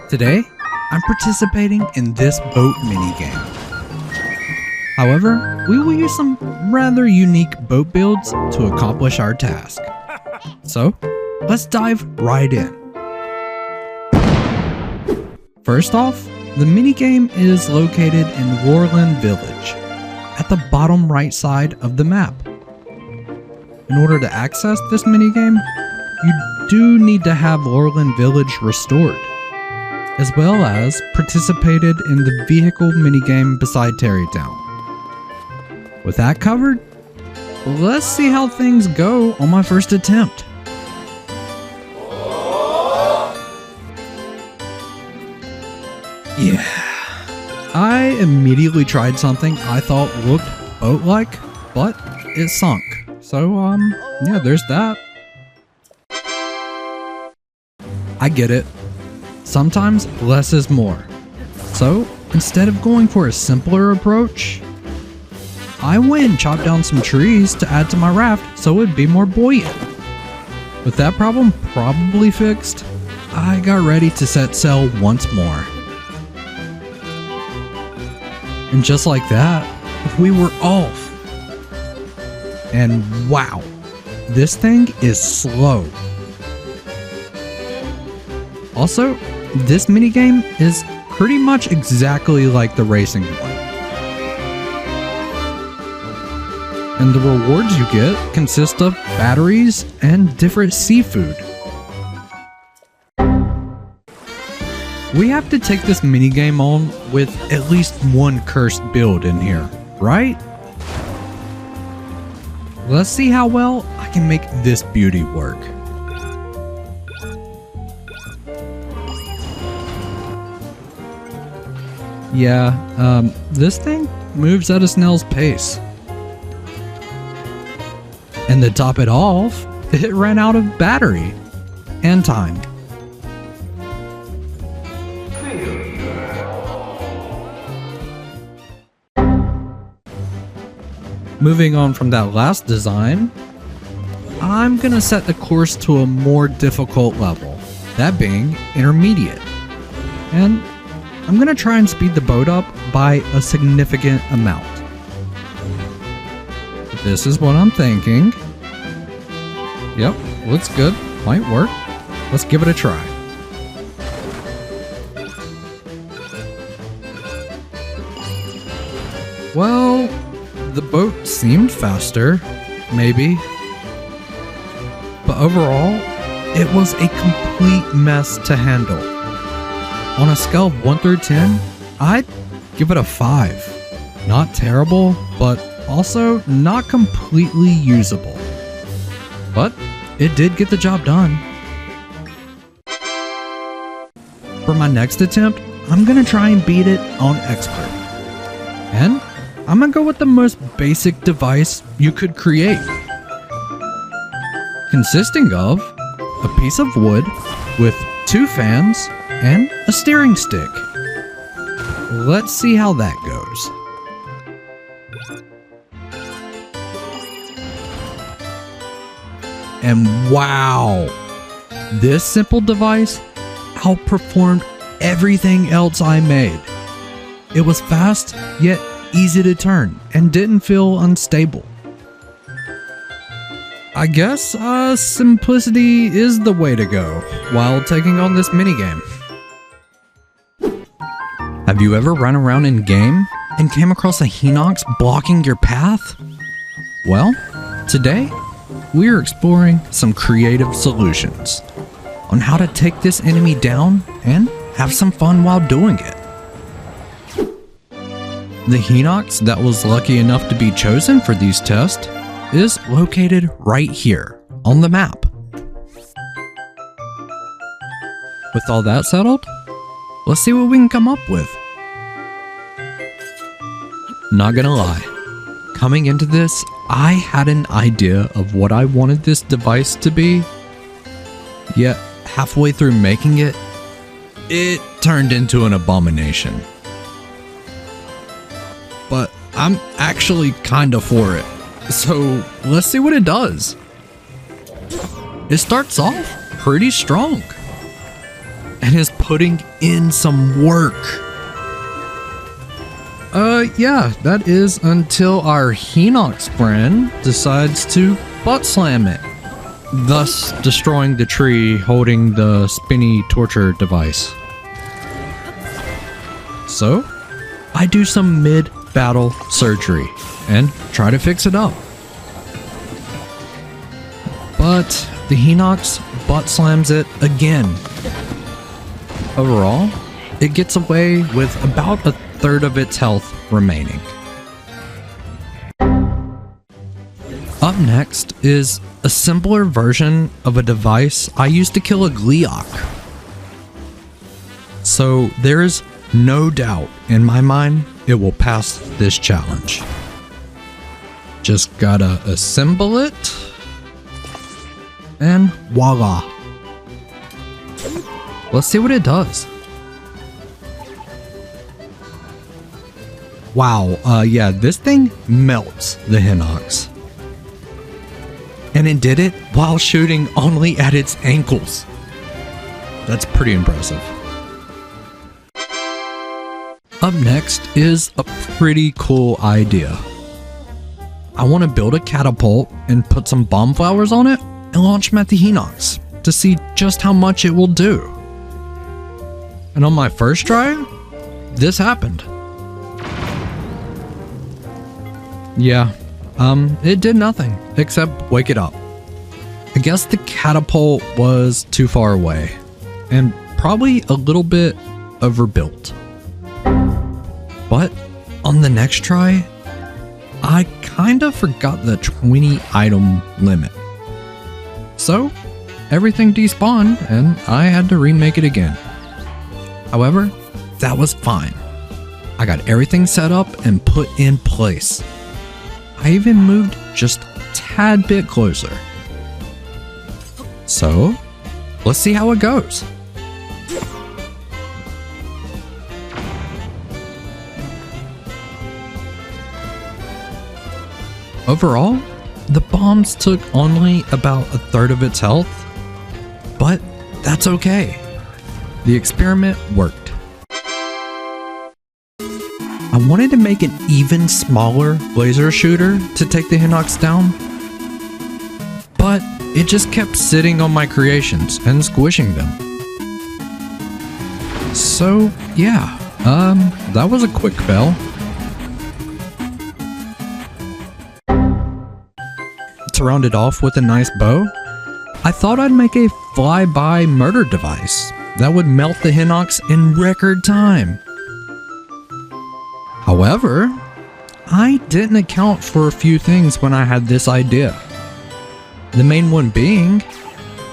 Today, I'm participating in this boat minigame. However, we will use some rather unique boat builds to accomplish our task. So, let's dive right in. First off, the minigame is located in Warland Village, at the bottom right side of the map. In order to access this minigame, you do need to have Warland Village restored, as well as participated in the vehicle minigame beside Terrytown. With that covered, let's see how things go on my first attempt. Yeah, I immediately tried something I thought looked boat-like, but it sunk. So, yeah, there's that. I get it. Sometimes less is more. So, instead of going for a simpler approach, I went and chopped down some trees to add to my raft so it'd be more buoyant. With that problem probably fixed, I got ready to set sail once more. And just like that, we were off. And wow, this thing is slow. Also, this minigame is pretty much exactly like the racing one. And the rewards you get consist of batteries and different seafood. we have to take this minigame on with at least one cursed build in here, right? Let's see how well I can make this beauty work. Yeah, this thing moves at a snail's pace. And to top it off, it ran out of battery and time. Moving on from that last design, I'm gonna set the course to a more difficult level, that being intermediate. And I'm gonna try and speed the boat up by a significant amount. This is what I'm thinking. Yep, looks good, might work. Let's give it a try. Well, the boat seemed faster, maybe. But overall, it was a complete mess to handle. On a scale of 1 through 10, I'd give it a 5. Not terrible, but also not completely usable. But it did get the job done. For my next attempt, I'm gonna try and beat it on Expert. And I'm gonna go with the most basic device you could create. Consisting of a piece of wood with 2 fans and a steering stick. Let's see how that goes. And wow! This simple device outperformed everything else I made. It was fast, yet easy to turn, and didn't feel unstable. I guess simplicity is the way to go while taking on this minigame. Have you ever run around in game and came across a Hinox blocking your path? Well, today we're exploring some creative solutions on how to take this enemy down and have some fun while doing it. The Hinox that was lucky enough to be chosen for these tests is located right here on the map. With all that settled, let's see what we can come up with. Not gonna lie, coming into this, I had an idea of what I wanted this device to be, yet halfway through making it, it turned into an abomination. But I'm actually kinda for it, so let's see what it does. It starts off pretty strong and is putting in some work. Yeah, that is until our Hinox friend decides to butt slam it, thus destroying the tree holding the spinny torture device. So, I do some mid-battle surgery and try to fix it up. But the Hinox butt slams it again. Overall, it gets away with about a third of its health remaining. Up next is a simpler version of a device I used to kill a Gleeok. So there's no doubt in my mind it will pass this challenge. Just gotta assemble it, and voila. Let's see what it does. Wow, yeah, this thing melts the Hinox. And it did it while shooting only at its ankles. That's pretty impressive. Up next is a pretty cool idea. I want to build a catapult and put some bomb flowers on it and launch them at the Hinox to see just how much it will do. And on my first try, this happened. Yeah, it did nothing except wake it up. I guess the catapult was too far away and probably a little bit overbuilt. But on the next try, I kinda forgot the 20 item limit. So everything despawned and I had to remake it again. However, that was fine. I got everything set up and put in place. I even moved just a tad bit closer. So, let's see how it goes. Overall, the bombs took only about a third of its health, but that's okay. The experiment worked. I wanted to make an even smaller laser shooter to take the Hinox down, but it just kept sitting on my creations and squishing them. So yeah, that was a quick fail. To round it off with a nice bow, I thought I'd make a flyby murder device that would melt the Hinox in record time. However, I didn't account for a few things when I had this idea. The main one being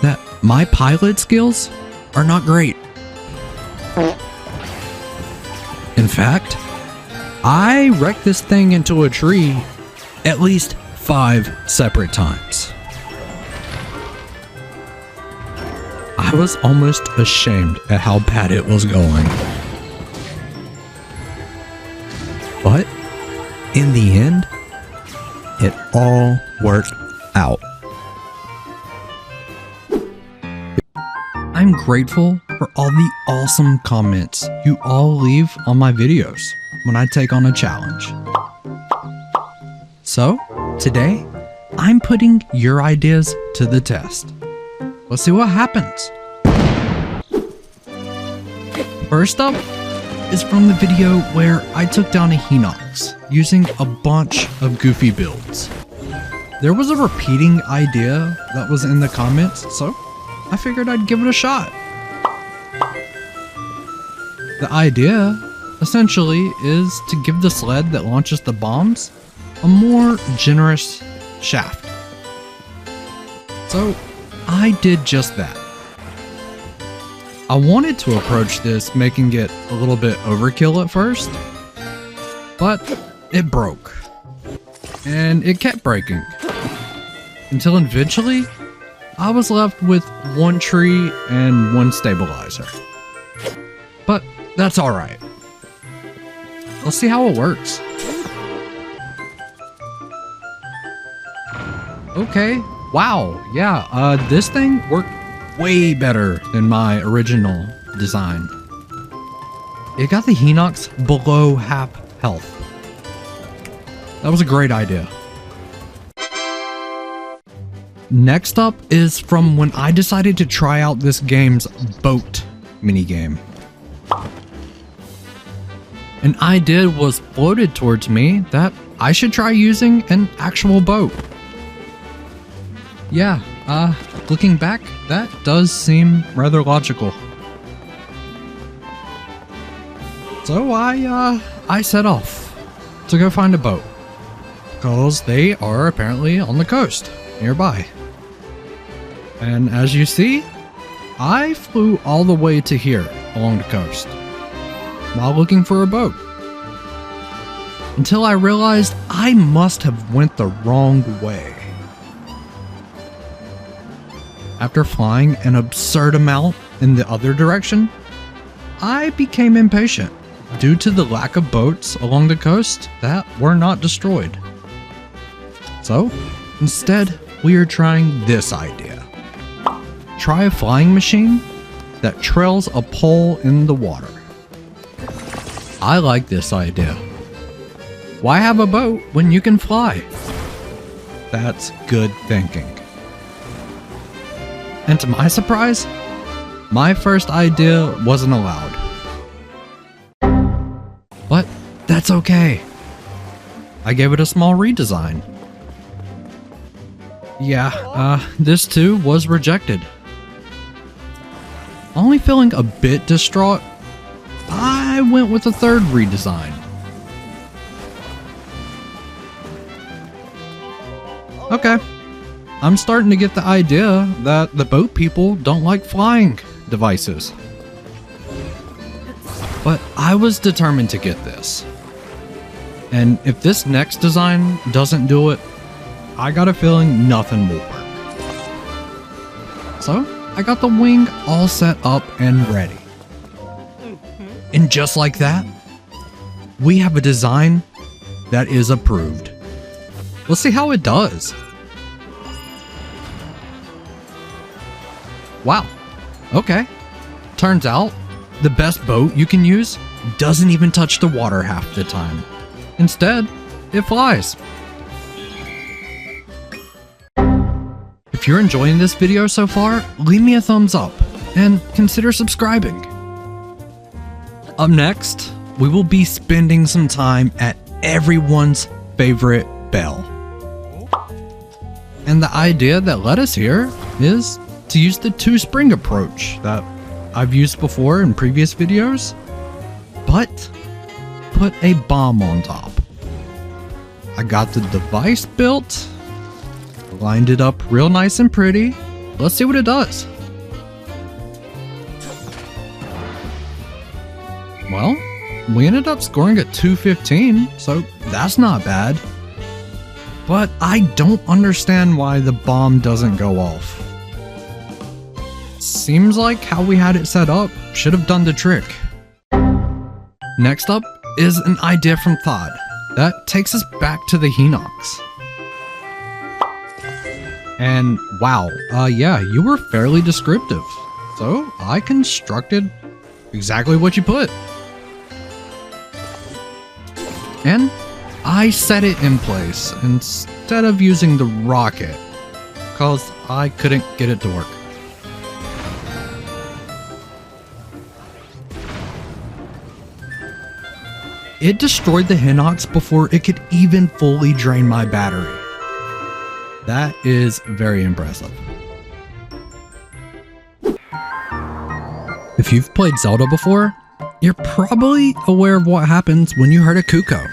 that my pilot skills are not great. In fact, I wrecked this thing into a tree at least 5 separate times. I was almost ashamed at how bad it was going. But in the end, it all worked out. I'm grateful for all the awesome comments you all leave on my videos when I take on a challenge. So, today, I'm putting your ideas to the test. Let's see what happens. First up is from the video where I took down a Hinox using a bunch of goofy builds. There was a repeating idea that was in the comments, so I figured I'd give it a shot. The idea, essentially, is to give the sled that launches the bombs a more generous shaft. So I did just that. I wanted to approach this making it a little bit overkill at first, but it broke. And it kept breaking. Until eventually, I was left with one tree and one stabilizer. But that's alright. Let's see how it works. Okay, wow, yeah, this thing worked way better than my original design. It got the Hinox below half health. That was a great idea. Next up is from when I decided to try out this game's boat minigame. An idea was floated towards me that I should try using an actual boat. Yeah, looking back, that does seem rather logical. So I set off to go find a boat, cause they are apparently on the coast nearby. And as you see, I flew all the way to here along the coast while looking for a boat, until I realized I must have went the wrong way. After flying an absurd amount in the other direction, I became impatient due to the lack of boats along the coast that were not destroyed. So, instead, we are trying this idea. Try a flying machine that trails a pole in the water. I like this idea. Why have a boat when you can fly? That's good thinking. And to my surprise, my first idea wasn't allowed. But that's okay. I gave it a small redesign. Yeah, this too was rejected. Only feeling a bit distraught, I went with a third redesign. Okay, I'm starting to get the idea that the boat people don't like flying devices. But I was determined to get this. And if this next design doesn't do it, I got a feeling nothing will work. So I got the wing all set up and ready. And just like that, we have a design that is approved. Let's see how it does. Wow. Okay. Turns out, the best boat you can use doesn't even touch the water half the time. Instead, it flies. If you're enjoying this video so far, leave me a thumbs up and consider subscribing. Up next, we will be spending some time at everyone's favorite bell. And the idea that led us here is to use the two-spring approach that I've used before in previous videos, but put a bomb on top. I got the device built, lined it up real nice and pretty. Let's see what it does. Well, we ended up scoring at 215, so that's not bad. But I don't understand why the bomb doesn't go off. Seems like how we had it set up should have done the trick. Next up is an idea from Thod that takes us back to the Hinox. And wow, yeah, you were fairly descriptive. So I constructed exactly what you put. And I set it in place instead of using the rocket, cause I couldn't get it to work. It destroyed the Hinox before it could even fully drain my battery. That is very impressive. If you've played Zelda before, you're probably aware of what happens when you hurt a Cucco.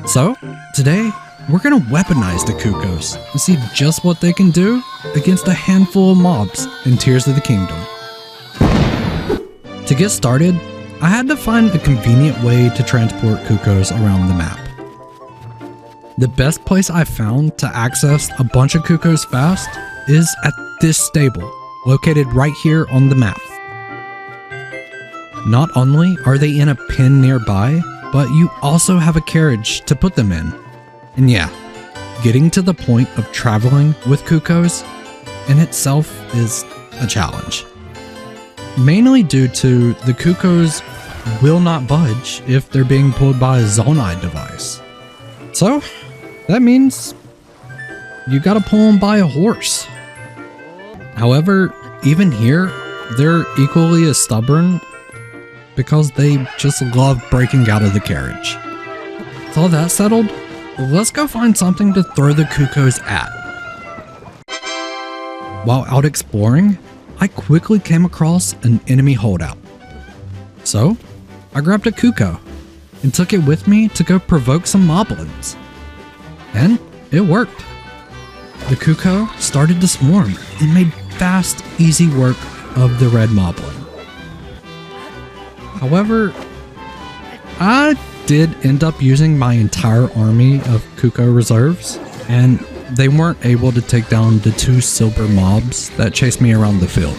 So, today, we're gonna weaponize the Cuccos and see just what they can do against a handful of mobs in Tears of the Kingdom. To get started, I had to find a convenient way to transport Cuccos around the map. The best place I found to access a bunch of Cuccos fast is at this stable, located right here on the map. Not only are they in a pen nearby, but you also have a carriage to put them in. And yeah, getting to the point of traveling with Cuccos in itself is a challenge. Mainly due to the Cuccos will not budge if they're being pulled by a Zonai device. So, that means you gotta pull them by a horse. However, even here, they're equally as stubborn because they just love breaking out of the carriage. With all that settled, let's go find something to throw the Cuccos at. While out exploring, I quickly came across an enemy holdout. So, I grabbed a Cucco and took it with me to go provoke some moblins. And it worked. The Cucco started to swarm and made fast, easy work of the red moblin. However, I did end up using my entire army of Cucco reserves, and they weren't able to take down the 2 silver mobs that chased me around the field.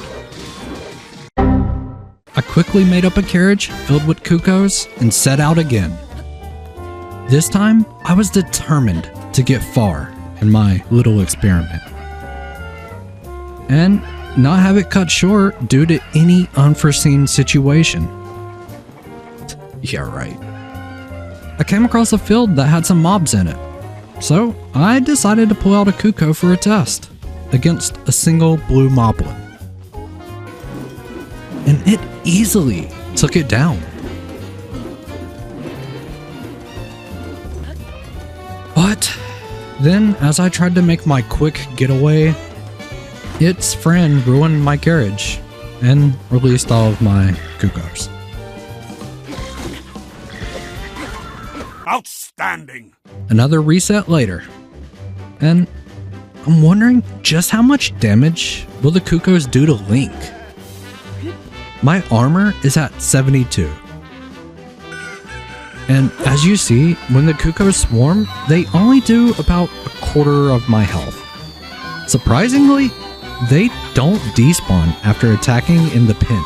I quickly made up a carriage filled with Cuccos and set out again. This time, I was determined to get far in my little experiment, and not have it cut short due to any unforeseen situation. Yeah, right. I came across a field that had some mobs in it, so I decided to pull out a Cucco for a test against a single blue moblin. And it easily took it down. But then, as I tried to make my quick getaway, its friend ruined my carriage and released all of my Cuccos. Outstanding! Another reset later. And I'm wondering just how much damage will the Cuckoos do to Link? My armor is at 72. And as you see, when the Cuckoos swarm, they only do about a quarter of my health. Surprisingly, they don't despawn after attacking in the pin,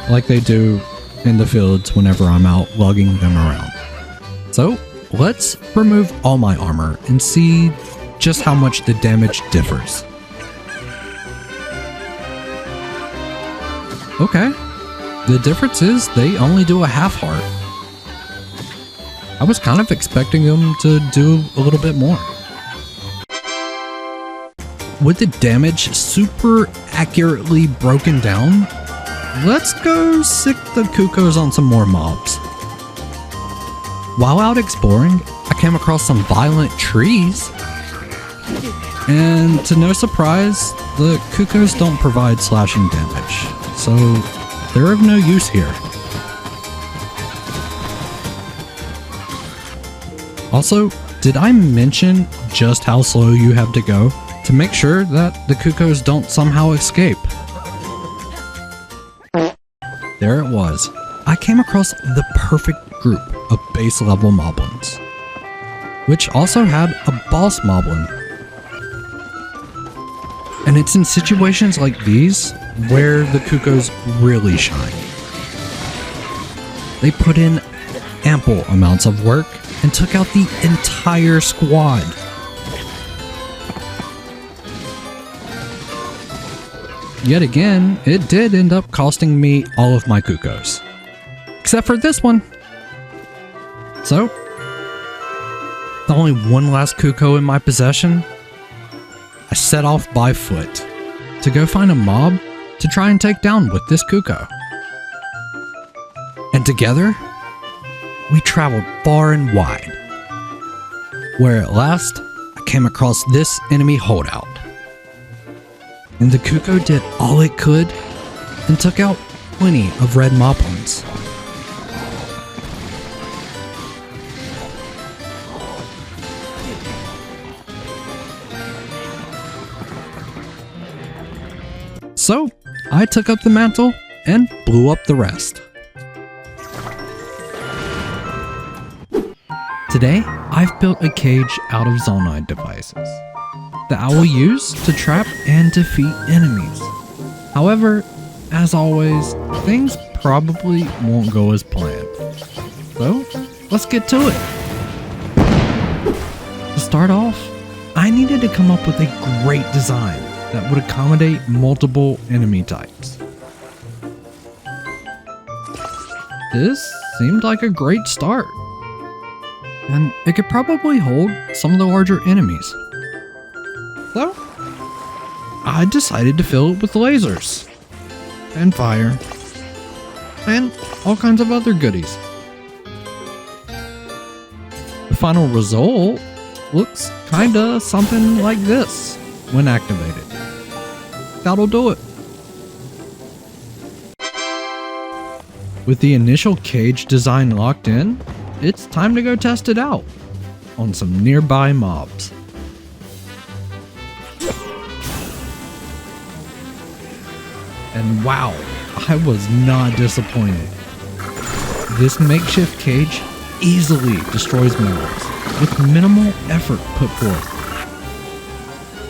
like they do in the fields whenever I'm out lugging them around. So let's remove all my armor and see just how much the damage differs. Okay, the difference is they only do a half heart. I was kind of expecting them to do a little bit more. With the damage super accurately broken down, let's go sick the Cuckoos on some more mobs. While out exploring, I came across some violent trees. And to no surprise, the Cuckoos don't provide slashing damage, so they're of no use here. Also, did I mention just how slow you have to go to make sure that the Cuckoos don't somehow escape? There it was. I came across the perfect group of base level moblins, which also had a boss moblin. And it's in situations like these where the Cuckoos really shine. They put in ample amounts of work and took out the entire squad. Yet again, it did end up costing me all of my Cuckoos. Except for this one. So, with only one last Cuccoo in my possession, I set off by foot to go find a mob to try and take down with this Cuccoo. And together, we traveled far and wide, where at last I came across this enemy holdout. And the Cuccoo did all it could and took out plenty of red moblins. So I took up the mantle and blew up the rest. Today, I've built a cage out of Zonai devices that I will use to trap and defeat enemies. However, as always, things probably won't go as planned. So, let's get to it. To start off, I needed to come up with a great design that would accommodate multiple enemy types. This seemed like a great start, and it could probably hold some of the larger enemies. So, I decided to fill it with lasers, and fire, and all kinds of other goodies. The final result looks kinda something like this when activated. That'll do it. With the initial cage design locked in, it's time to go test it out on some nearby mobs. And wow, I was not disappointed. This makeshift cage easily destroys mobs with minimal effort put forth.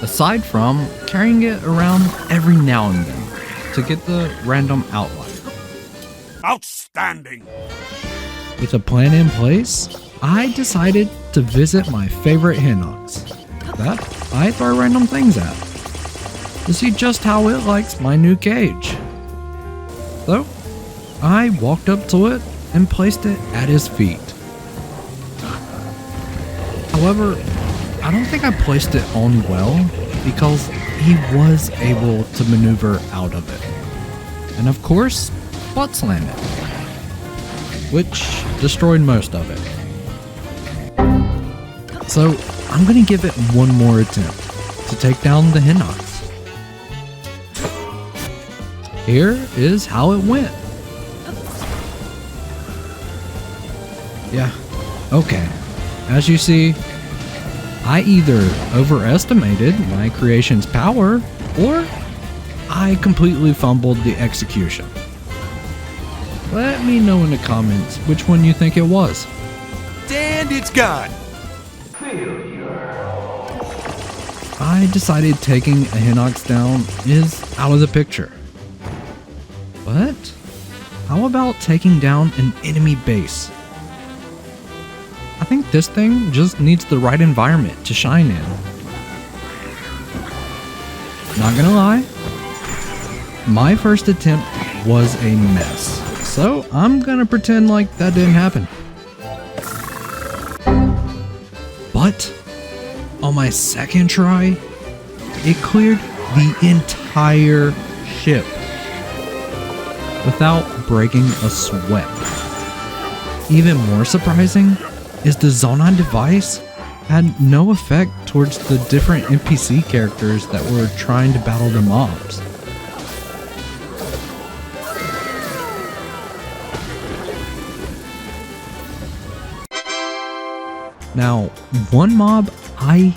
Aside from carrying it around every now and then to get the random outline. Outstanding! With a plan in place, I decided to visit my favorite Hinox that I throw random things at to see just how it likes my new cage. So, I walked up to it and placed it at his feet. However, I don't think I placed it on well because he was able to maneuver out of it. And of course, butt slam it, which destroyed most of it. So I'm gonna give it one more attempt to take down the Hinox. Here is how it went. Yeah, okay, as you see, I either overestimated my creation's power, or I completely fumbled the execution. Let me know in the comments which one you think it was. And it's gone. I decided taking a Hinox down is out of the picture. But how about taking down an enemy base? I think this thing just needs the right environment to shine in. Not gonna lie, my first attempt was a mess, so I'm gonna pretend like that didn't happen. But on my second try, it cleared the entire ship without breaking a sweat. Even more surprising is the Zonai device had no effect towards the different NPC characters that were trying to battle the mobs. Now, one mob I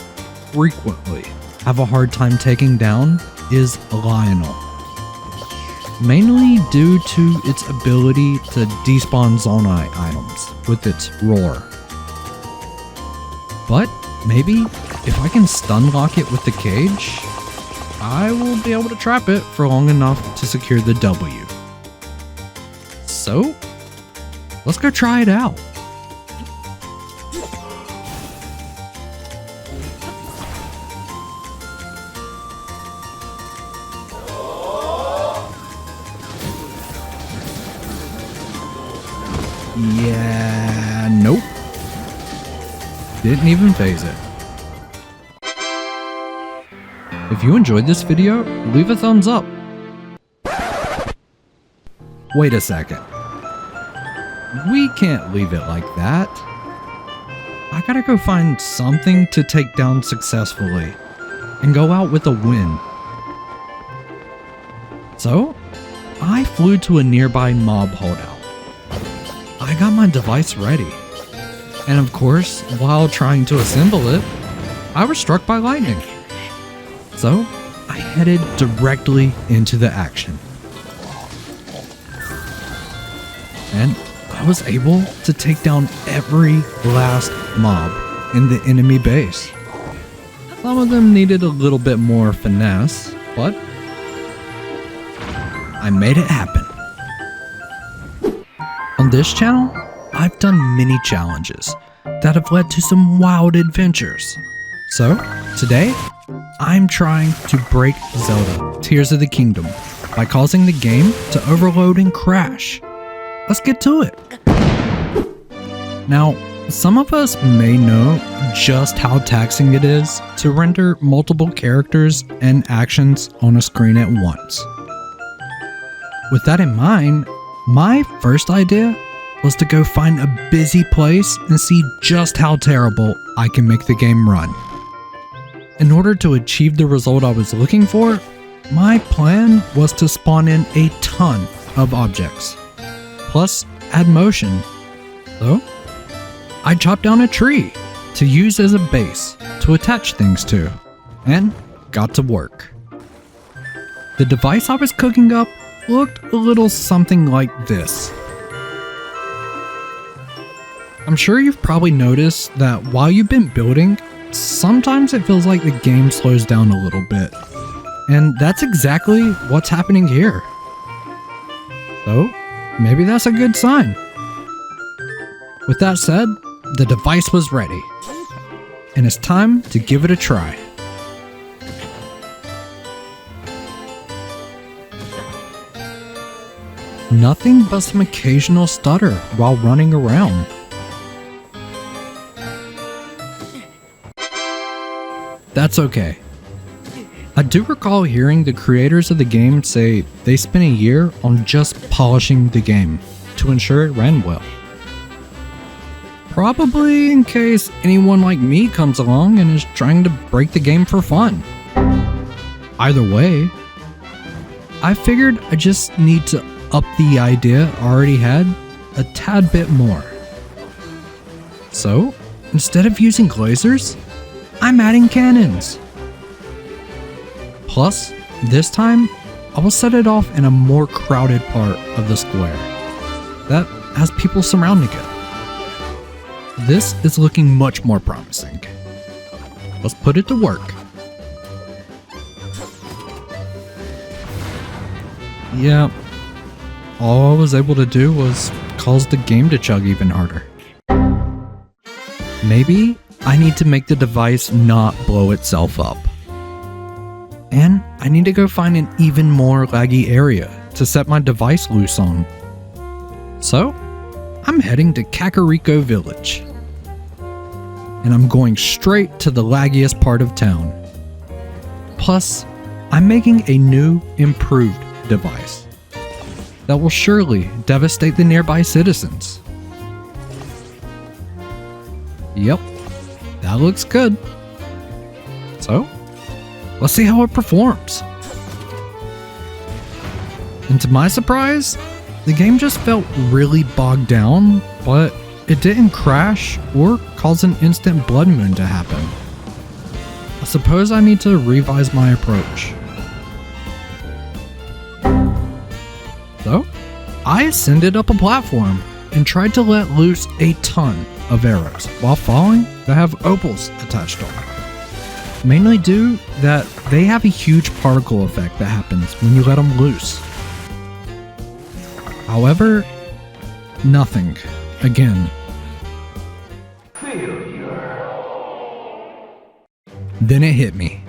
frequently have a hard time taking down is Lionel. Mainly due to its ability to despawn Zonai items with its roar. But maybe if I can stun lock it with the cage, I will be able to trap it for long enough to secure the W. So, let's go try it out. Yeah, nope. Didn't even phase it. If you enjoyed this video, leave a thumbs up. Wait a second. We can't leave it like that. I gotta go find something to take down successfully and go out with a win. So, I flew to a nearby mob holdout. I got my device ready. And of course, while trying to assemble it, I was struck by lightning. So, I headed directly into the action. And I was able to take down every last mob in the enemy base. Some of them needed a little bit more finesse, but I made it happen. On this channel, I've done many challenges that have led to some wild adventures. So, today, I'm trying to break Zelda Tears of the Kingdom by causing the game to overload and crash. Let's get to it. Now, some of us may know just how taxing it is to render multiple characters and actions on a screen at once. With that in mind, my first idea was to go find a busy place and see just how terrible I can make the game run. In order to achieve the result I was looking for, my plan was to spawn in a ton of objects, plus add motion. So, I chopped down a tree to use as a base to attach things to, and got to work. The device I was cooking up looked a little something like this. I'm sure you've probably noticed that while you've been building, sometimes it feels like the game slows down a little bit. And that's exactly what's happening here. So, maybe that's a good sign. With that said, the device was ready. And it's time to give it a try. Nothing but some occasional stutter while running around. That's okay. I do recall hearing the creators of the game say they spent a year on just polishing the game to ensure it ran well. Probably in case anyone like me comes along and is trying to break the game for fun. Either way, I figured I just need to up the idea I already had a tad bit more. So, instead of using lasers, I'm adding cannons. Plus, this time, I will set it off in a more crowded part of the square that has people surrounding it. This is looking much more promising. Let's put it to work. Yeah, all I was able to do was cause the game to chug even harder. Maybe I need to make the device not blow itself up. And I need to go find an even more laggy area to set my device loose on. So, I'm heading to Kakariko Village. And I'm going straight to the laggiest part of town. Plus, I'm making a new, improved device that will surely devastate the nearby citizens. Yep, that looks good. So, let's see how it performs. And to my surprise, the game just felt really bogged down, but it didn't crash or cause an instant blood moon to happen. I suppose I need to revise my approach. So, I ascended up a platform and tried to let loose a ton of arrows while falling that have opals attached to them. Mainly due that they have a huge particle effect that happens when you let them loose. However, nothing. Again. Then it hit me.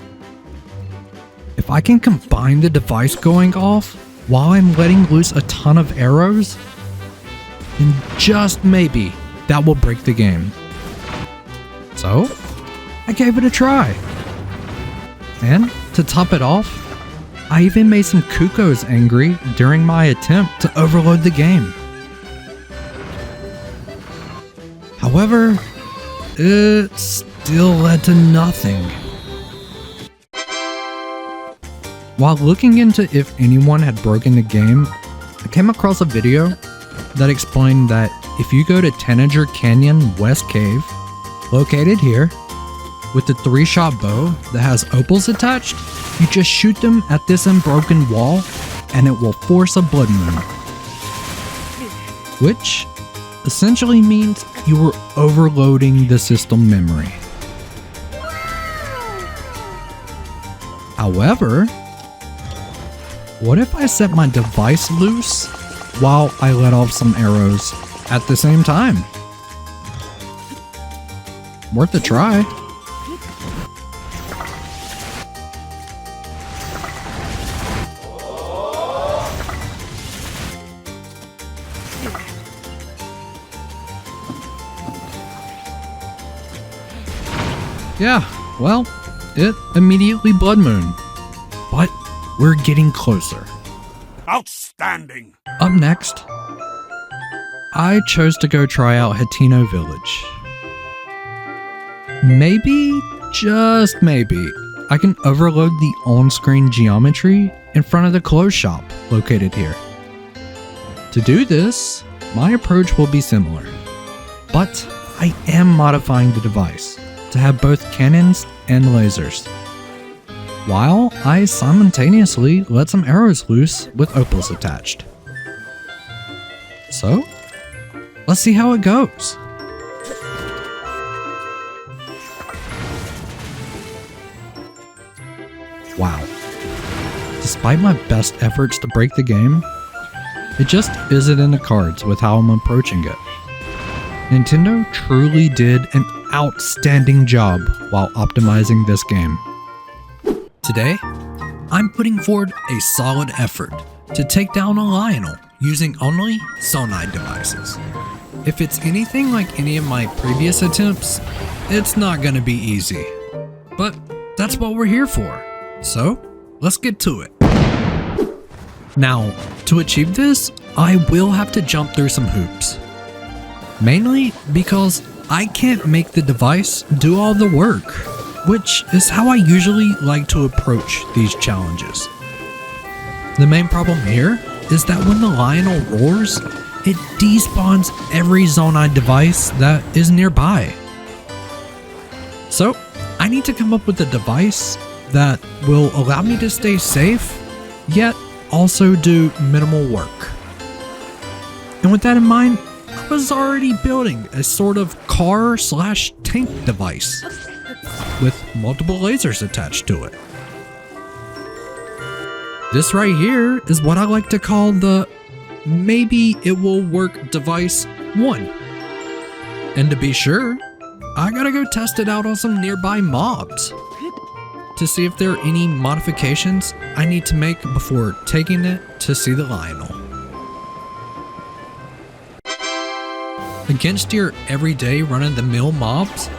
If I can combine the device going off while I'm letting loose a ton of arrows, then just maybe that will break the game. So, I gave it a try. And to top it off, I even made some Kukos angry during my attempt to overload the game. However, it still led to nothing. While looking into if anyone had broken the game, I came across a video that explained that if you go to Tanager Canyon West Cave, located here, with the 3-shot bow that has opals attached, you just shoot them at this unbroken wall and it will force a blood moon. Which essentially means you were overloading the system memory. However, what if I set my device loose while I let off some arrows at the same time? Worth a try. Yeah, well, it immediately blood moon. But we're getting closer. Outstanding! Up next, I chose to go try out Hateno Village. Maybe, just maybe, I can overload the on-screen geometry in front of the clothes shop located here. To do this, my approach will be similar, but I am modifying the device to have both cannons and lasers, while I simultaneously let some arrows loose with opals attached. So, let's see how it goes. Wow. Despite my best efforts to break the game, it just isn't in the cards with how I'm approaching it. Nintendo truly did an outstanding job while optimizing this game. Today, I'm putting forward a solid effort to take down a Lionel using only Zonai devices. If it's anything like any of my previous attempts, it's not gonna be easy. But that's what we're here for. So, let's get to it. Now, to achieve this, I will have to jump through some hoops. Mainly because I can't make the device do all the work, which is how I usually like to approach these challenges. The main problem here is that when the Lionel roars, it despawns every Zonai device that is nearby. So I need to come up with a device that will allow me to stay safe, yet also do minimal work. And with that in mind, I was already building a sort of car/tank device with multiple lasers attached to it. This right here is what I like to call the maybe it will work device 1. And to be sure, I gotta go test it out on some nearby mobs to see if there are any modifications I need to make before taking it to see the Lionel. Against your everyday run-of-the-mill mobs,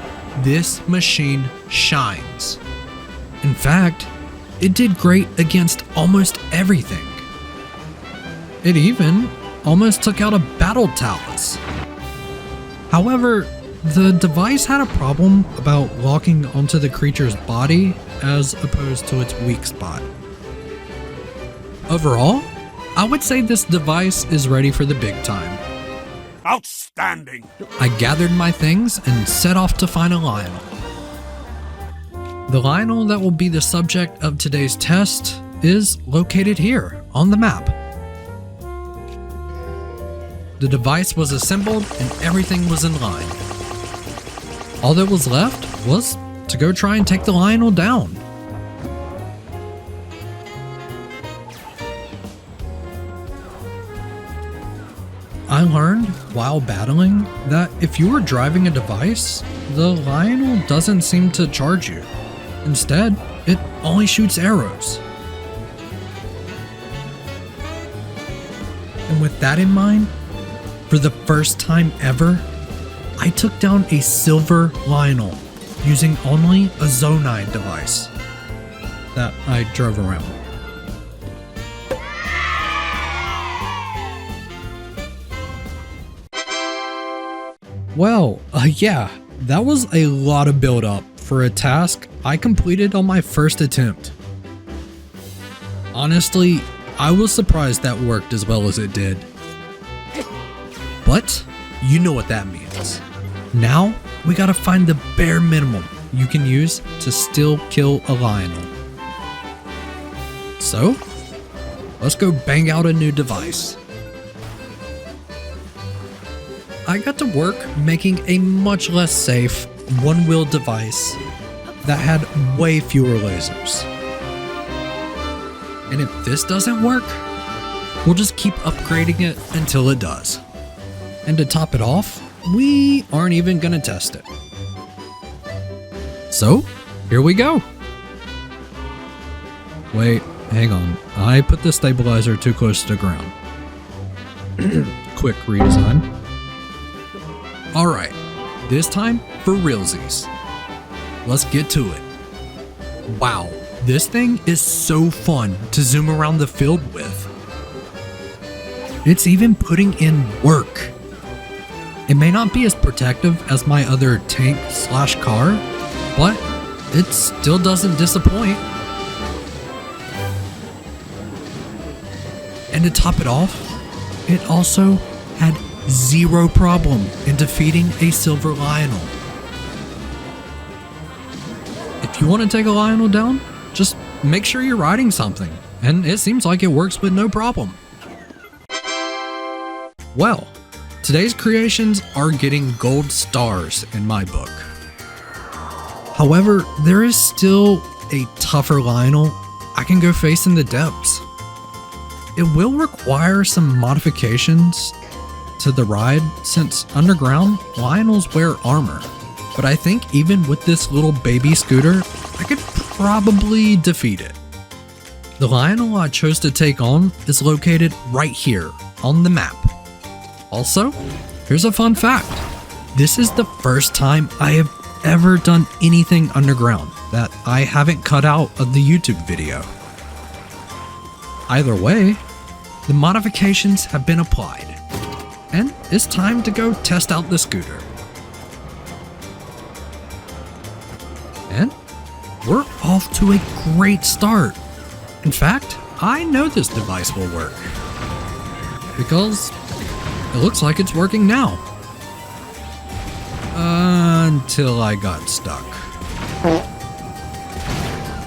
this machine shines. In fact, it did great against almost everything. It even almost took out a battle Talus. However, the device had a problem about locking onto the creature's body as opposed to its weak spot. Overall, I would say this device is ready for the big time. Outstanding! I gathered my things and set off to find a Lionel. The Lionel that will be the subject of today's test is located here on the map. The device was assembled and everything was in line. All that was left was to go try and take the Lionel down. I learned while battling that if you are driving a device, the Lionel doesn't seem to charge you. Instead, it only shoots arrows. And with that in mind, for the first time ever, I took down a silver Lionel using only a Zonine device that I drove around. Well, yeah, that was a lot of build up for a task I completed on my first attempt. Honestly, I was surprised that worked as well as it did. But, you know what that means. Now, we gotta find the bare minimum you can use to still kill a Lionel. So, let's go bang out a new device. I got to work making a much less safe one-wheel device that had way fewer lasers. And if this doesn't work, we'll just keep upgrading it until it does. And to top it off, we aren't even gonna test it. So, here we go. Wait, hang on. I put the stabilizer too close to the ground. Quick redesign. Alright, this time for realsies. Let's get to it. Wow, this thing is so fun to zoom around the field with. It's even putting in work. It may not be as protective as my other tank/car, but it still doesn't disappoint. And to top it off, it also had zero problem in defeating a silver Lionel. If you want to take a Lionel down, just make sure you're riding something, and it seems like it works with no problem. Well, today's creations are getting gold stars in my book. However, there is still a tougher Lionel I can go face in the depths. It will require some modifications to the ride since underground Lionels wear armor, but I think even with this little baby scooter, I could probably defeat it. The Lionel I chose to take on is located right here on the map. Also, here's a fun fact. This is the first time I have ever done anything underground that I haven't cut out of the YouTube video. Either way, the modifications have been applied, and it's time to go test out the scooter. And we're off to a great start. In fact, I know this device will work, because it looks like it's working now. Until I got stuck.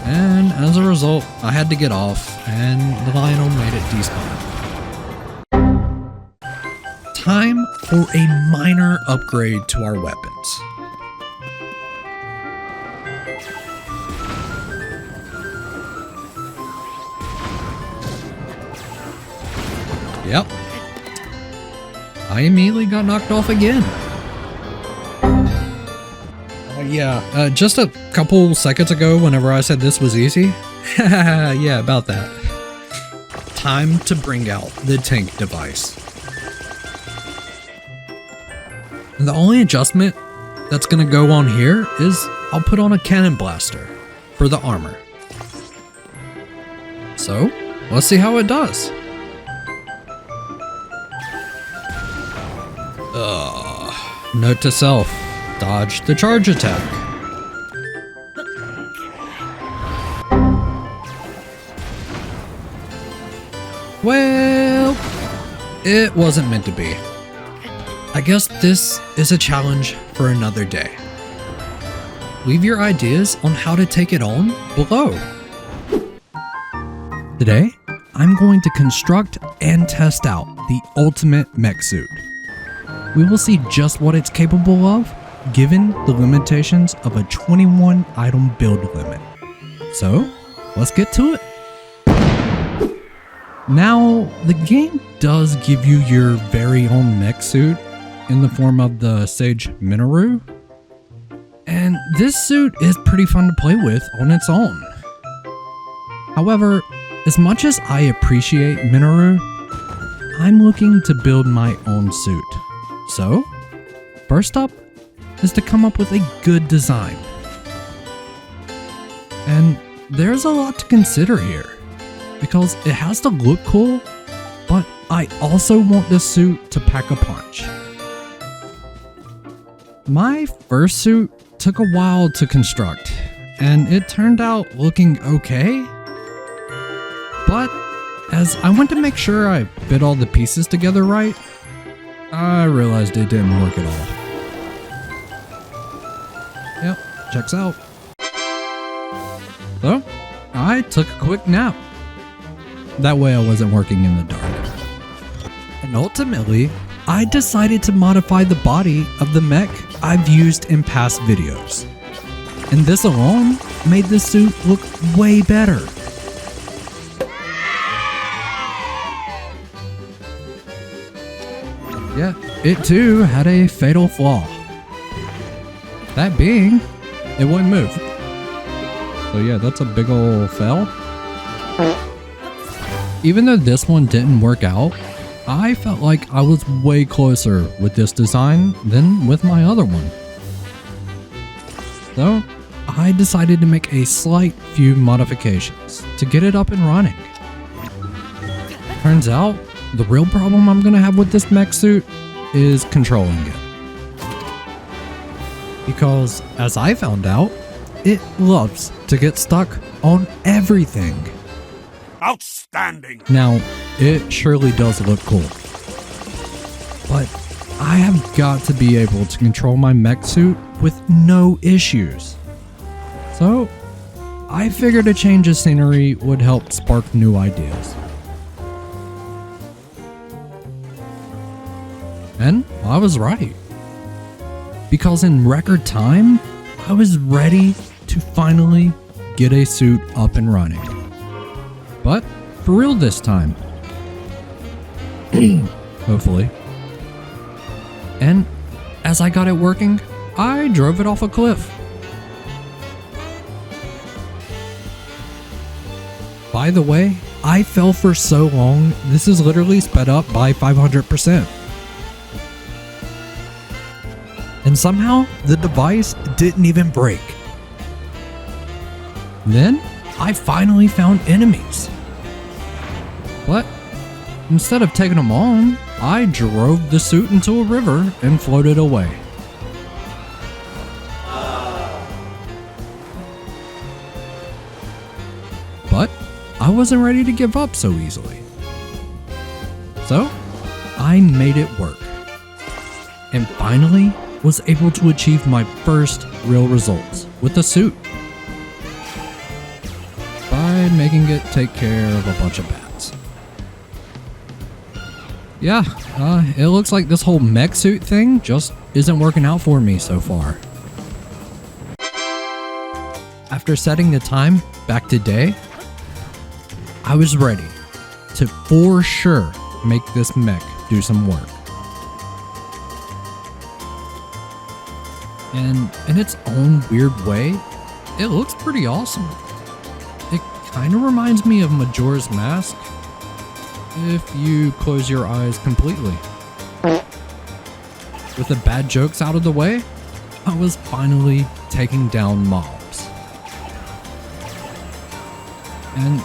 And as a result, I had to get off, and the Lionel made it despawn. Time for a minor upgrade to our weapons. Yep. I immediately got knocked off again. Yeah, just a couple seconds ago, whenever I said this was easy. Yeah, about that. Time to bring out the tank device. And the only adjustment that's gonna go on here is I'll put on a cannon blaster for the armor. So, let's see how it does. Note to self, dodge the charge attack. Well, it wasn't meant to be. I guess this is a challenge for another day. Leave your ideas on how to take it on below. Today, I'm going to construct and test out the ultimate mech suit. We will see just what it's capable of, given the limitations of a 21 item build limit. So, let's get to it. Now, the game does give you your very own mech suit in the form of the Sage Minoru, and this suit is pretty fun to play with on its own. However, as much as I appreciate Minoru, I'm looking to build my own suit. So, first up is to come up with a good design. And there's a lot to consider here, because it has to look cool, but I also want this suit to pack a punch. My first suit took a while to construct, and it turned out looking okay. But as I went to make sure I fit all the pieces together right, I realized it didn't work at all. Yep, checks out. So, I took a quick nap. That way I wasn't working in the dark. And ultimately, I decided to modify the body of the mech I've used in past videos. And this alone made the suit look way better. Yeah, it too had a fatal flaw. That being, it wouldn't move. So yeah, that's a big ol' fail. Even though this one didn't work out, I felt like I was way closer with this design than with my other one. So, I decided to make a slight few modifications to get it up and running. Turns out, the real problem I'm gonna have with this mech suit is controlling it. Because, as I found out, it loves to get stuck on everything. Outstanding! Now, it surely does look cool, but I have got to be able to control my mech suit with no issues. So, I figured a change of scenery would help spark new ideas. And I was right. Because in record time, I was ready to finally get a suit up and running. But for real this time. Hopefully. And as I got it working, I drove it off a cliff. By the way, I fell for so long, this is literally sped up by 500%. And somehow, the device didn't even break. Then, I finally found enemies. But, instead of taking them on, I drove the suit into a river and floated away. But, I wasn't ready to give up so easily. So, I made it work. And finally, was able to achieve my first real results with the suit. making it take care of a bunch of bats. Yeah, it looks like this whole mech suit thing just isn't working out for me so far. After setting the time back to day, I was ready to for sure make this mech do some work. And in its own weird way, it looks pretty awesome. It kind of reminds me of Majora's Mask if you close your eyes completely. With the bad jokes out of the way, I was finally taking down mobs. And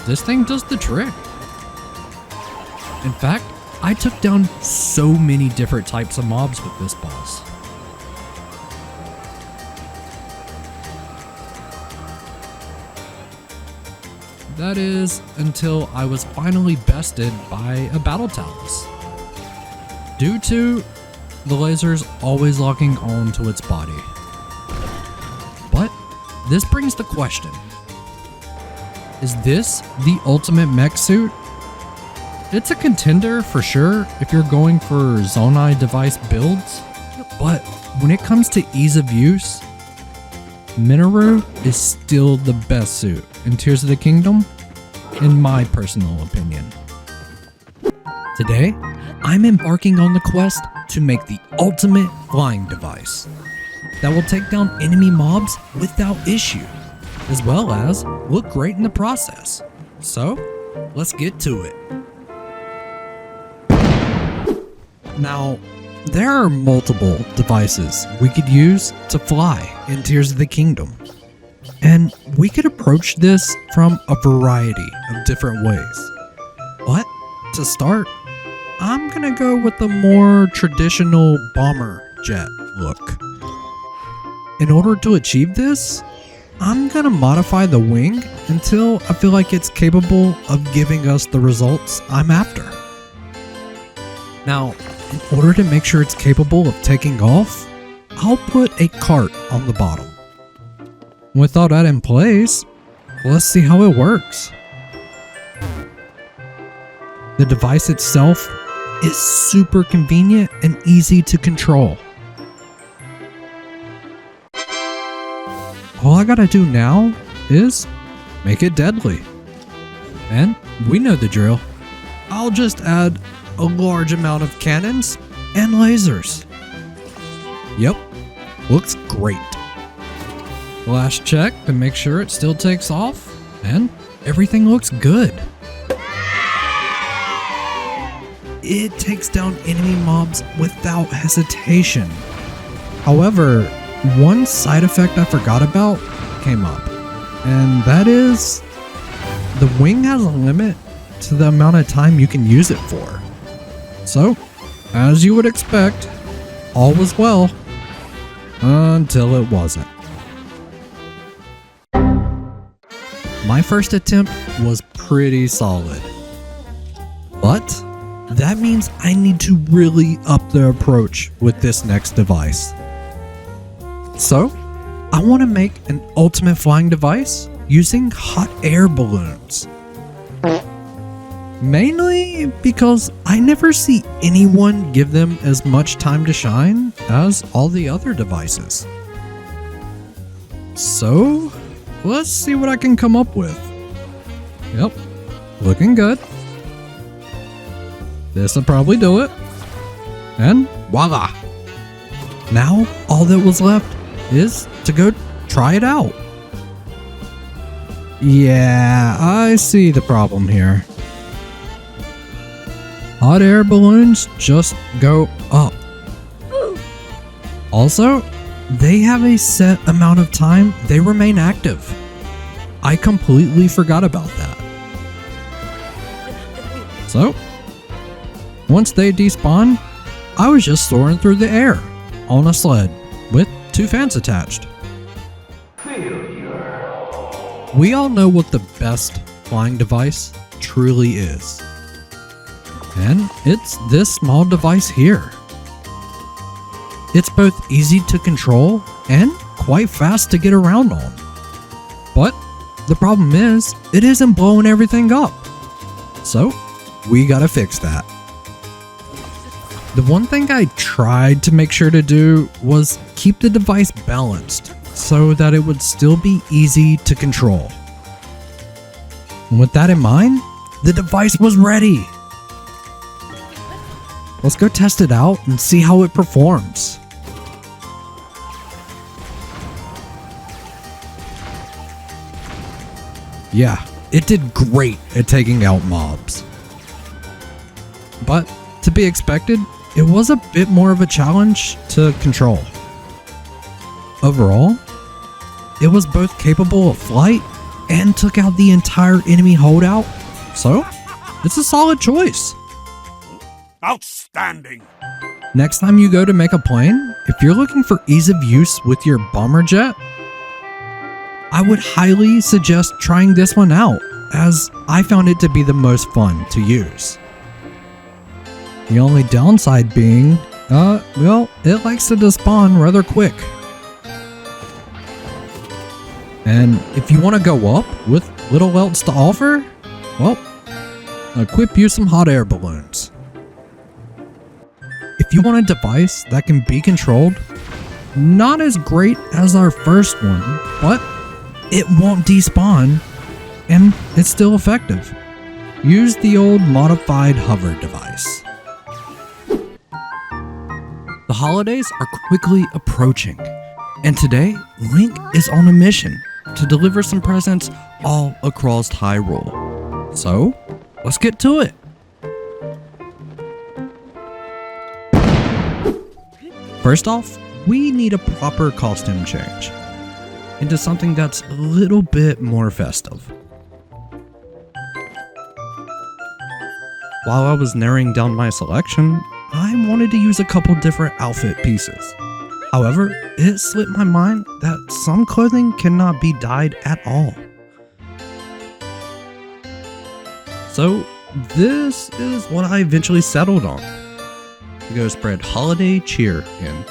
this thing does the trick. In fact, I took down so many different types of mobs with this boss. That is, until I was finally bested by a Battle Talus. Due to the lasers always locking on to its body. But this brings the question. Is this the ultimate mech suit? It's a contender for sure if you're going for Zonai device builds, but when it comes to ease of use, Minoru is still the best suit in Tears of the Kingdom, in my personal opinion. Today, I'm embarking on the quest to make the ultimate flying device that will take down enemy mobs without issue, as well as look great in the process. So, let's get to it. Now, there are multiple devices we could use to fly in Tears of the Kingdom, and we could approach this from a variety of different ways. But to start, I'm gonna go with the more traditional bomber jet look. In order to achieve this, I'm gonna modify the wing until I feel like it's capable of giving us the results I'm after. Now, in order to make sure it's capable of taking off, I'll put a cart on the bottom. With all that in place, let's see how it works. The device itself is super convenient and easy to control. All I gotta do now is make it deadly. And we know the drill. I'll just add a large amount of cannons and lasers. Yep, looks great. Last check to make sure it still takes off, and everything looks good. It takes down enemy mobs without hesitation. However, one side effect I forgot about came up, and that is the wing has a limit to the amount of time you can use it for. So, as you would expect, all was well until it wasn't. My first attempt was pretty solid, but that means I need to really up the approach with this next device. So, I want to make an ultimate flying device using hot air balloons. Mainly because I never see anyone give them as much time to shine as all the other devices. So, let's see what I can come up with. Yep, looking good. This'll probably do it. And voila! Now, all that was left is to go try it out. Yeah, I see the problem here. Hot air balloons just go up. Also, they have a set amount of time they remain active. I completely forgot about that. So, once they despawn, I was just soaring through the air on a sled with 2 fans attached. We all know what the best flying device truly is. And it's this small device here. It's both easy to control and quite fast to get around on. But The problem is, it isn't blowing everything up. So, we gotta fix that. The one thing I tried to make sure to do was keep the device balanced so that it would still be easy to control. And with that in mind, the device was ready. Let's go test it out and see how it performs. Yeah, it did great at taking out mobs. But to be expected, it was a bit more of a challenge to control. Overall, it was both capable of flight and took out the entire enemy holdout, so it's a solid choice. Outstanding! Next time you go to make a plane, if you're looking for ease of use with your bomber jet, I would highly suggest trying this one out, as I found it to be the most fun to use. The only downside being, well, it likes to despawn rather quick. And if you want to go up with little else to offer, well, equip you some hot air balloons. If you want a device that can be controlled, not as great as our first one, but it won't despawn, and it's still effective, use the old modified hover device. The holidays are quickly approaching, and today, Link is on a mission to deliver some presents all across Hyrule. So, let's get to it! First off, we need a proper costume change into something that's a little bit more festive. While I was narrowing down my selection, I wanted to use a couple different outfit pieces. However, it slipped my mind that some clothing cannot be dyed at all. So this is what I eventually settled on. To go spread holiday cheer in.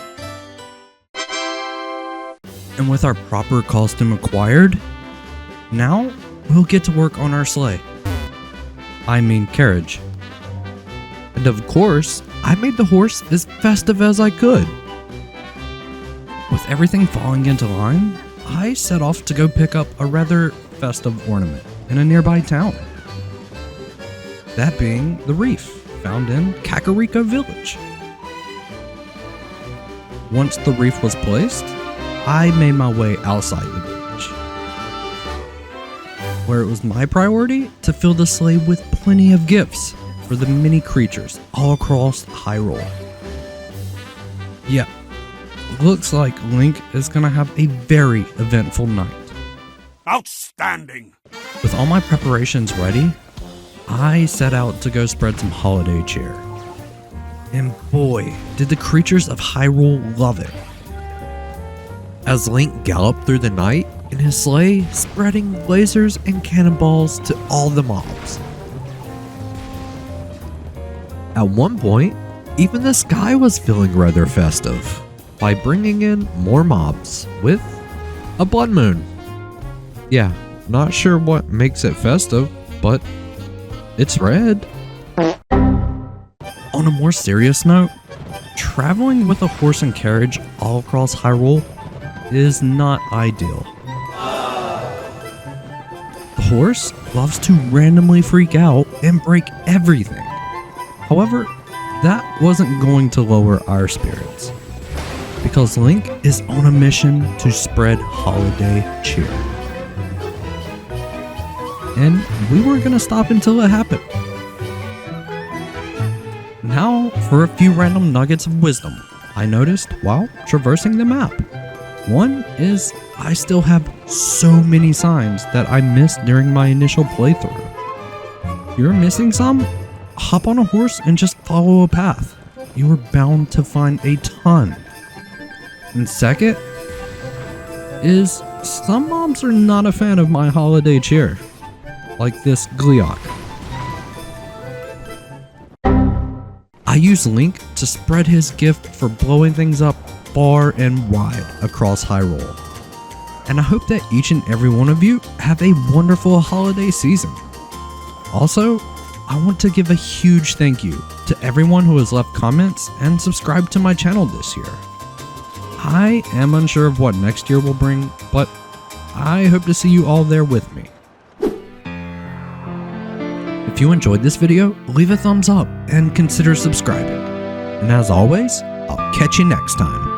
And with our proper costume acquired, now we'll get to work on our sleigh. I mean carriage. And of course, I made the horse as festive as I could. With everything falling into line, I set off to go pick up a rather festive ornament in a nearby town. That being the wreath found in Kakariko Village. Once the wreath was placed, I made my way outside the village, where it was my priority to fill the sleigh with plenty of gifts for the many creatures all across Hyrule. Yeah, looks like Link is gonna have a very eventful night. Outstanding! With all my preparations ready, I set out to go spread some holiday cheer. And boy, did the creatures of Hyrule love it. As Link galloped through the night in his sleigh, spreading lasers and cannonballs to all the mobs. At one point, even the sky was feeling rather festive by bringing in more mobs with a blood moon. Yeah, not sure what makes it festive, but it's red. On a more serious note, traveling with a horse and carriage all across Hyrule is not ideal. The horse loves to randomly freak out and break everything. However, that wasn't going to lower our spirits, because Link is on a mission to spread holiday cheer. And we weren't going to stop until it happened. Now, for a few random nuggets of wisdom I noticed while traversing the map. One is I still have so many signs that I missed during my initial playthrough. If you're missing some, hop on a horse and just follow a path. You are bound to find a ton. And second is some mobs are not a fan of my holiday cheer, like this Gleeok. I use Link to spread his gift for blowing things up far and wide across Hyrule. and I hope that each and every one of you have a wonderful holiday season. Also, I want to give a huge thank you to everyone who has left comments and subscribed to my channel this year. I am unsure of what next year will bring, but I hope to see you all there with me. If you enjoyed this video, leave a thumbs up and consider subscribing. And as always, I'll catch you next time.